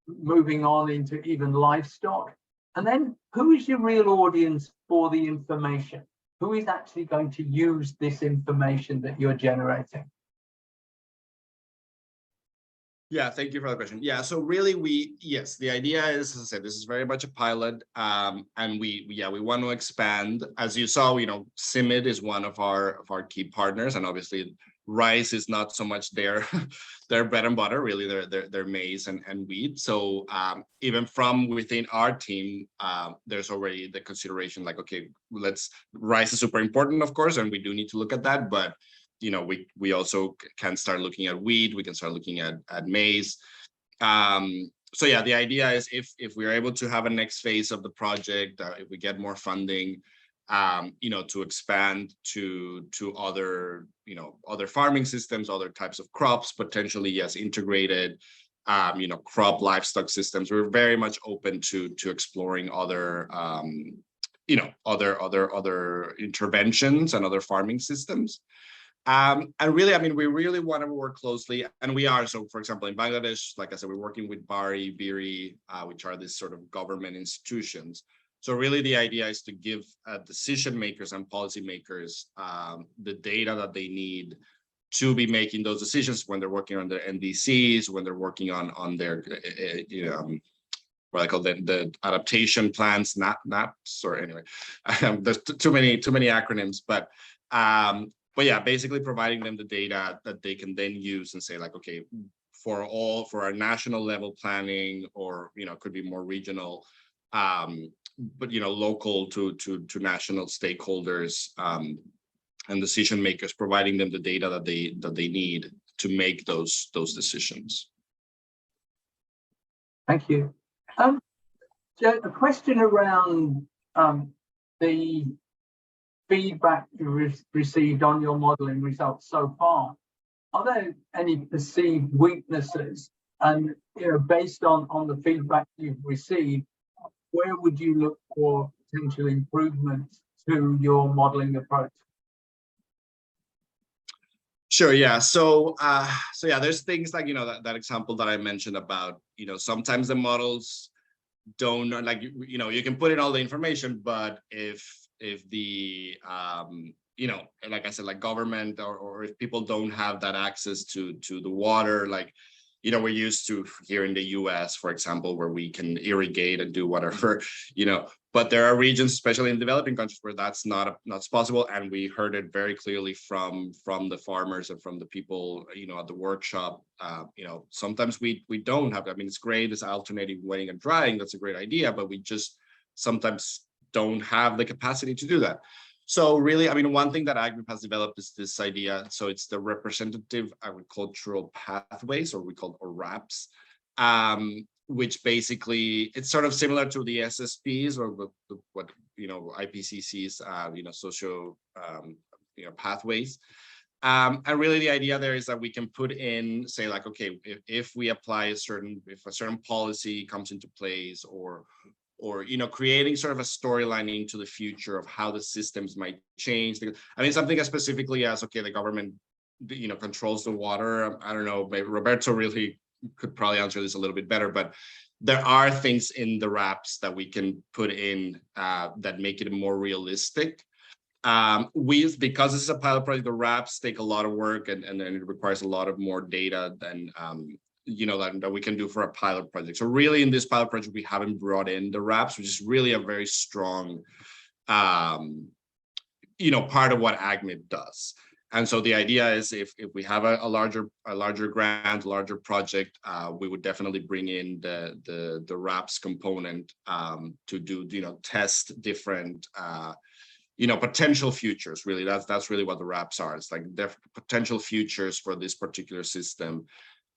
moving on into even livestock? And then, who is your real audience for the information? Who is actually going to use this information that you're generating? Yeah, thank you for the question. Yeah, so really yes, the idea is, as I said, this is very much a pilot, and we want to expand. As you saw, CIMMYT is one of our key partners, and obviously rice is not so much their bread and butter, really their maize and wheat. So even from within our team, there's already the consideration like, okay, rice is super important, of course, and we do need to look at that, but we also can start looking at wheat, we can start looking at maize. So yeah, the idea is if we're able to have a next phase of the project, if we get more funding, to expand to other, other farming systems, other types of crops, potentially, yes, integrated, crop livestock systems. We're very much open to exploring other, other interventions and other farming systems. And really, we really want to work closely, and we are. So, for example, in Bangladesh, like I said, we're working with BARI, BIRI, which are these sort of government institutions. So really, the idea is to give decision makers and policymakers the data that they need to be making those decisions when they're working on their NDCs, when they're working on their, what I call the adaptation plans, NAPs, or anyway, there's too many acronyms, but yeah, basically providing them the data that they can then use and say like, okay, for our national level planning, or could be more regional, but local to national stakeholders and decision makers, providing them the data that they need to make those decisions. Thank you. So a question around the feedback you received on your modelling results so far. Are there any perceived weaknesses? And based on the feedback you've received, where would you look for potential improvements to your modelling approach? Sure. Yeah. So yeah, there's things like that example that I mentioned about sometimes the models don't like you can put in all the information, but if the like I said, like government or if people don't have that access to the water, like we're used to here in the US, for example, where we can irrigate and do whatever, But there are regions, especially in developing countries, where that's not possible, and we heard it very clearly from the farmers and from the people, at the workshop. Sometimes we don't have. I mean, it's great, it's alternating wetting and drying. That's a great idea, but we just sometimes don't have the capacity to do that. So really, I mean, one thing that AgriP has developed is this idea. So it's the representative agricultural pathways, or we call it RAPs. Which basically it's sort of similar to the SSPs, or what IPCC's socio pathways. And really the idea there is that we can put in, say, like, okay, if we apply if a certain policy comes into place, or creating sort of a storyline into the future of how the systems might change. I mean, something as specifically as, okay, the government controls the water. I don't know, maybe Roberto really could probably answer this a little bit better, but there are things in the RAPs that we can put in that make it more realistic. Because this is a pilot project, the RAPs take a lot of work, and then it requires a lot of more data than that we can do for a pilot project. So really, in this pilot project, we haven't brought in the RAPs, which is really a very strong part of what AgMIP does. And so the idea is, if we have a larger grant, larger project, we would definitely bring in the RAPs component to do test different potential futures. Really, that's really what the RAPs are. It's like potential futures for this particular system,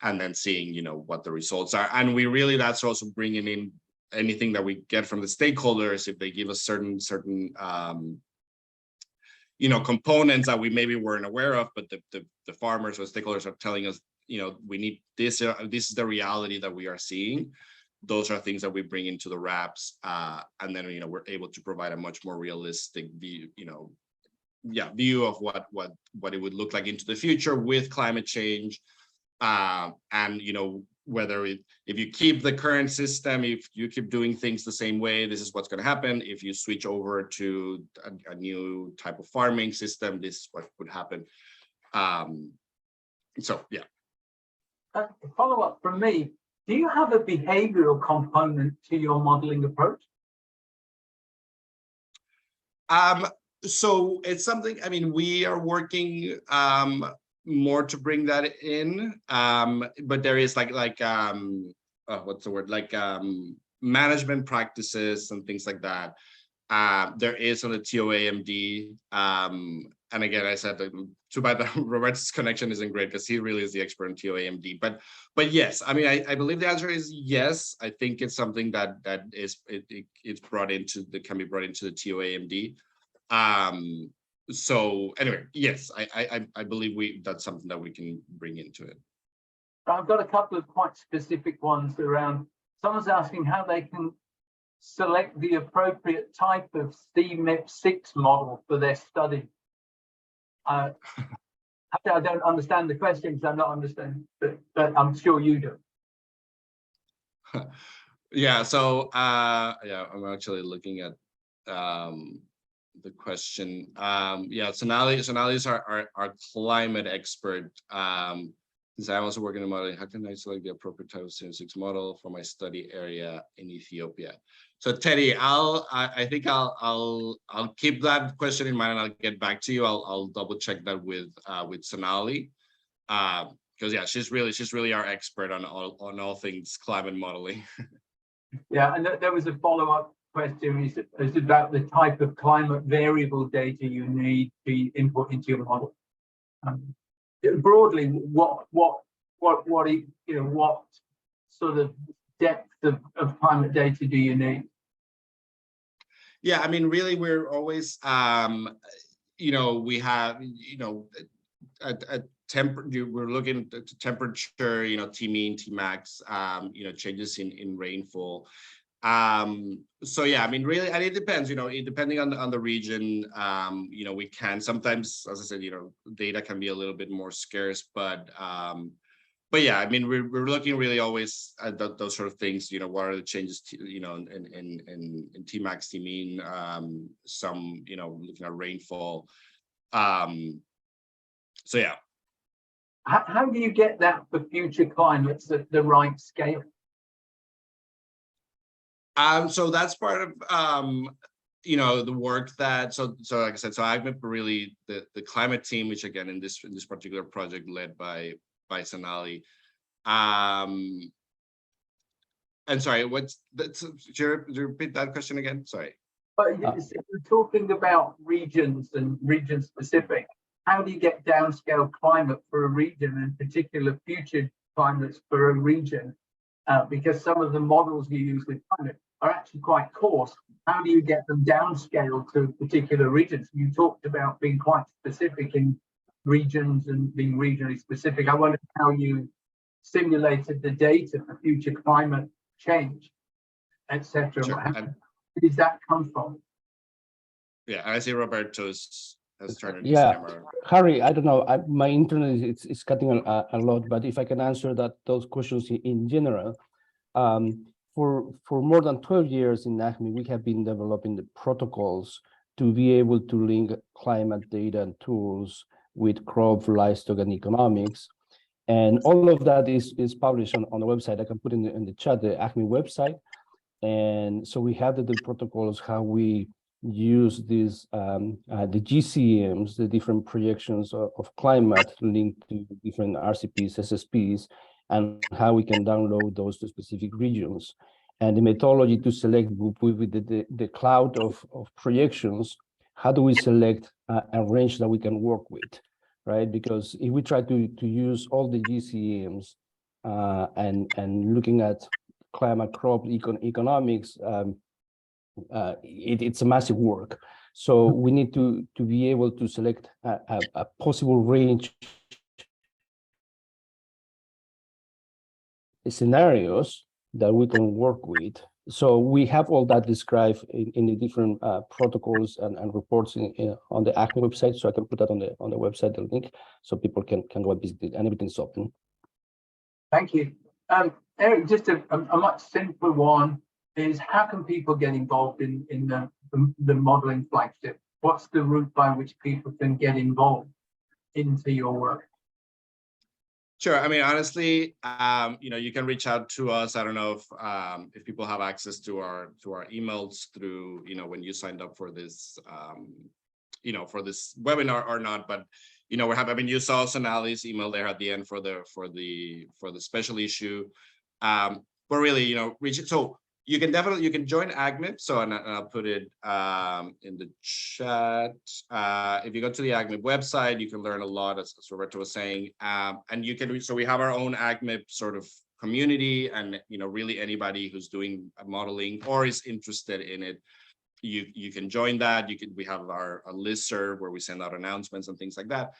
and then seeing what the results are. And that's also bringing in anything that we get from the stakeholders, if they give us certain components that we maybe weren't aware of, but the farmers or stakeholders are telling us, we need this. This is the reality that we are seeing. Those are things that we bring into the RAPs, and then we're able to provide a much more realistic view, view of what it would look like into the future with climate change, and whether if you keep the current system, if you keep doing things the same way, this is what's going to happen. If you switch over to a new type of farming system, this is what would happen. So yeah. A follow-up from me. Do you have a behavioral component to your modeling approach? So it's something, I mean, we are working more to bring that in, but there is what's the word, management practices and things like that. There is on the TOAMD, and again, I said too bad that Roberto's connection isn't great, because he really is the expert in TOAMD. But yes, I mean, I believe the answer is yes. I think it's something that it's brought into can be brought into the TOAMD. So anyway, yes, I believe that's something that we can bring into it. I've got a couple of quite specific ones around. Someone's asking how they can select the appropriate type of CMIP6 model for their study. I don't understand the question because I'm not understanding, but I'm sure you do. Yeah, so I'm actually looking at the question. Sonali is our climate expert. Since I'm also working in modeling, how can I select the appropriate type of CM6 model for my study area in Ethiopia? So Teddy, I think I'll keep that question in mind, and I'll get back to you. I'll double check that with Sonali, because yeah, she's really our expert on all things climate modeling. Yeah, and there was a follow-up question is about the type of climate variable data you need to input into your model. Broadly, what sort of depth of climate data do you need? Yeah, I mean, really, we're always, we have, we're looking at temperature, T-mean, T-max, changes in rainfall. So yeah, I mean, really, and it depends, depending on the region, we can sometimes, as I said, data can be a little bit more scarce, but yeah, I mean, we're looking really always at those sort of things, what are the changes, in T-max, T-mean, some, looking at rainfall. So yeah. How do you get that for future climates at the right scale? So that's part of the work that so like I said, so AGMIP really the climate team, which again in this particular project led by Sonali. And sorry, what's that? Could you repeat that question again? Sorry. But you're talking about regions and region specific. How do you get downscale climate for a region, and particular future climates for a region? Because some of the models you use with climate are actually quite coarse. How do you get them downscaled to particular regions? You talked about being quite specific in regions and being regionally specific. I wonder how you simulated the data for future climate change, etc. Sure. Where does that come from? Yeah, I see Roberto has turned his Yeah, camera. Harry, I don't know. My internet is cutting a lot, but if I can answer those questions in general, for more than 12 years in ACME, we have been developing the protocols to be able to link climate data and tools with crop, livestock, and economics. And all of that is published on the website. I can put in the chat the ACME website. And so we have the protocols, how we use these, the GCMs, the different projections of climate linked to different RCPs, SSPs, and how we can download those to specific regions. And the methodology to select with the cloud of projections, how do we select a range that we can work with, right? Because if we try to use all the GCMs and looking at climate, crop, economics, it's a massive work. So we need to be able to select a possible range scenarios that we can work with. So we have all that described in the different protocols and reports on the ACME website. So I can put that on the website, the link, so people can go and visit it, and everything's open. Thank you. Eric, just a much simpler one is, how can people get involved in the modeling flagship? What's the route by which people can get involved into your work? Sure. I mean, honestly, you can reach out to us. I don't know if people have access to our emails through, when you signed up for this, for this webinar or not. But you saw Sonali's email there at the end for the special issue. But really, so you can join AGMIP. So and I'll put it in the chat. If you go to the AGMIP website, you can learn a lot, as Roberto was saying. And you can, so we have our own AGMIP sort of community, and really anybody who's doing modeling or is interested in it, you can join that. We have a listserv where we send out announcements and things like that.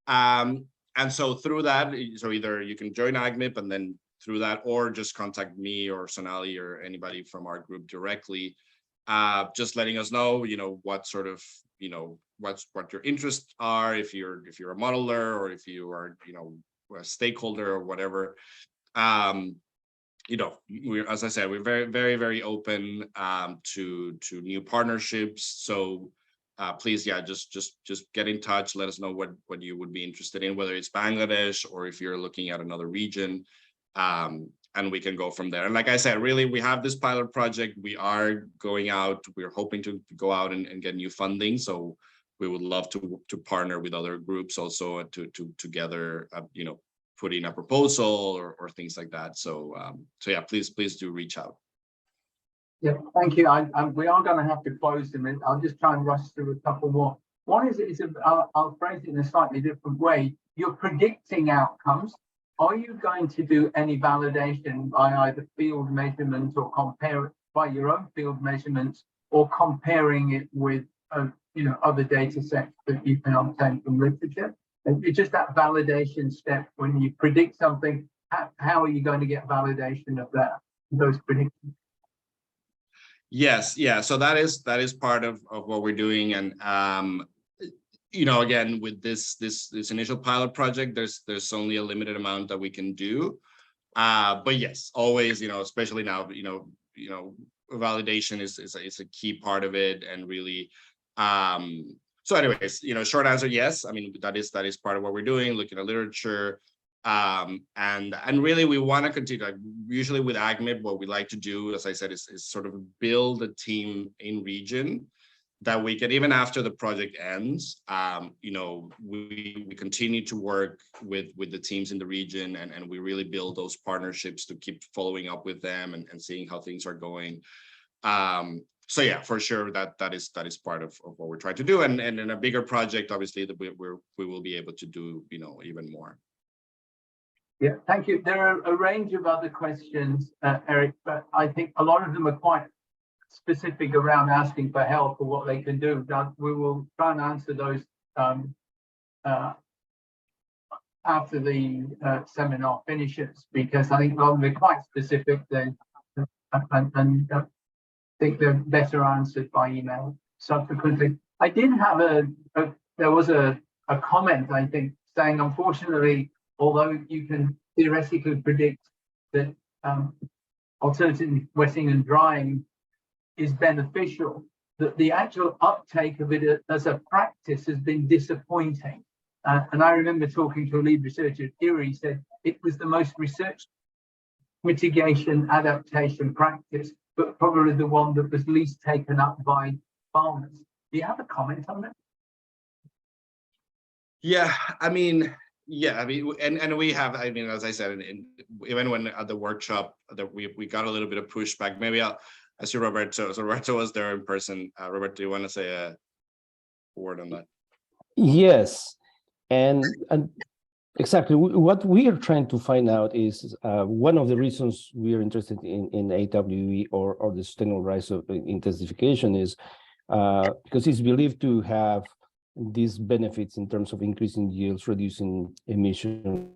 And so through that, so either you can join AGMIP and then through that, or just contact me or Sonali or anybody from our group directly, just letting us know, what sort of, what your interests are, if you're a modeler or if you are, a stakeholder or whatever. As I said, we're very, very, very open to new partnerships. So please, just get in touch. Let us know what you would be interested in, whether it's Bangladesh or if you're looking at another region. And we can go from there. And like I said, really, we have this pilot project. We are going out. We're hoping to go out and get new funding. So we would love to partner with other groups also to together, put in a proposal or things like that. So yeah, please do reach out. Yeah, thank you. We are going to have to close in a minute. I'll just try and rush through a couple more. One is I'll phrase it in a slightly different way. You're predicting outcomes. Are you going to do any validation by either field measurement or compare it by your own field measurements, or comparing it with other data sets that you can obtain from literature? And it's just that validation step when you predict something. How are you going to get validation of those predictions? Yes, yeah. So that is part of what we're doing, and again, with this initial pilot project, there's only a limited amount that we can do. But yes, always, especially now, validation is a key part of it, and really. So anyways, short answer, yes. I mean, that is part of what we're doing, looking at literature, And really, we want to continue. Like, usually with AgMed, what we like to do, as I said, is sort of build a team in region that we can, even after the project ends, you know, we continue to work with the teams in the region, and we really build those partnerships to keep following up with them and seeing how things are going. So yeah, for sure, that is part of what we're trying to do, and in a bigger project, obviously, that we will be able to do, you know, even more. Yeah, thank you. There are a range of other questions, Eric, but I think a lot of them are quite specific around asking for help or what they can do. We will try and answer those after the seminar finishes, because I think a lot of them are quite specific then, and I think they're better answered by email subsequently. I did have there was a comment, I think, saying, unfortunately, although you can theoretically predict that alternative wetting and drying is beneficial, that the actual uptake of it as a practice has been disappointing. And I remember talking to a lead researcher at GRA. He said it was the most researched mitigation adaptation practice, but probably the one that was least taken up by farmers. Do you have a comment on that? Yeah, I mean, and we have, I mean, as I said, even when at the workshop that we got a little bit of pushback. Maybe I see Roberto. So Roberto was there in person. Roberto, do you want to say a word on that? Yes, and exactly what we are trying to find out is one of the reasons we are interested in AWE or the sustainable rise of intensification is because it's believed to have these benefits in terms of increasing yields, reducing emissions.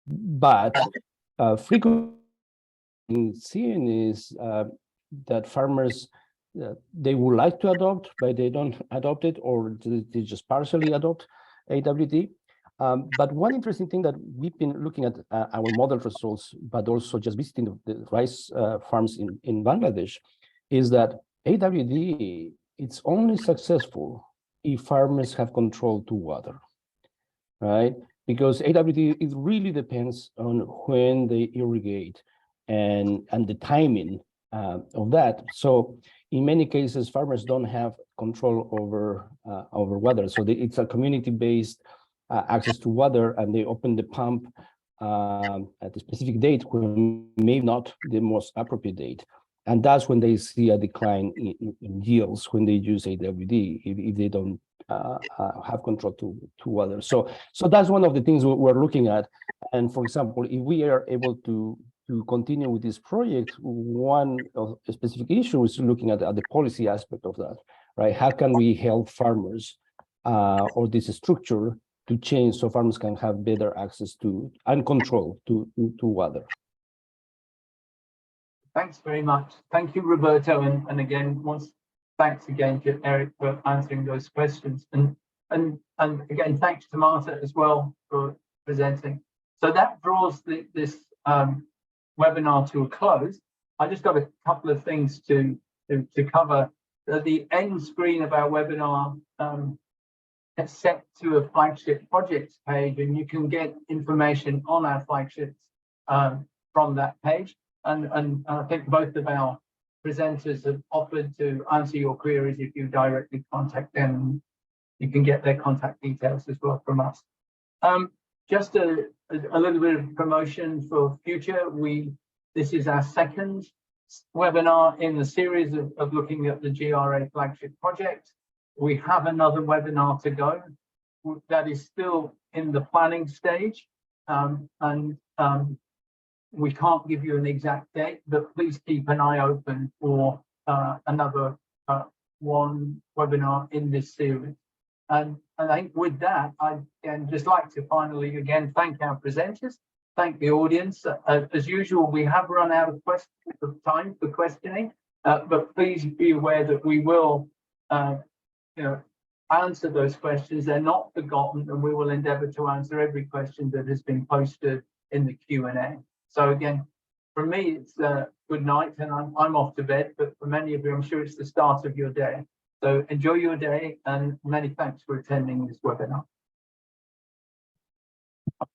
But frequently seen is that farmers, they would like to adopt, but they don't adopt it, or they just partially adopt AWD. But one interesting thing that we've been looking at our model results, but also just visiting the rice farms in Bangladesh, is that AWD, it's only successful if farmers have control to water, right? Because AWD, it really depends on when they irrigate and the timing of that. So in many cases, farmers don't have control over water. So it's a community-based access to water, and they open the pump at a specific date when maybe not the most appropriate date. And that's when they see a decline in yields when they use AWD, if they don't have control to water. So that's one of the things we're looking at. And for example, if we are able to continue with this project, one of a specific issue is looking at the policy aspect of that, right? How can we help farmers or this structure to change so farmers can have better access to and control to water? Thanks very much. Thank you, Roberto. And again, thanks again to Eric for answering those questions. And again, thanks to Marta as well for presenting. So that draws this webinar to a close. I just got a couple of things to cover. The end screen of our webinar is set to a Flagship Projects page, and you can get information on our flagships from that page. And I think both of our presenters have offered to answer your queries if you directly contact them. You can get their contact details as well from us. Just a little bit of promotion for future. This is our second webinar in the series of looking at the GRA Flagship Project. We have another webinar to go that is still in the planning stage. We can't give you an exact date, but please keep an eye open for another one webinar in this series. And I think with that, I'd just like to finally again thank our presenters, thank the audience. As usual, we have run out of time for questioning, but please be aware that we will answer those questions. They're not forgotten, and we will endeavour to answer every question that has been posted in the Q&A. So again, for me, it's good night, and I'm off to bed, but for many of you, I'm sure it's the start of your day. So enjoy your day, and many thanks for attending this webinar.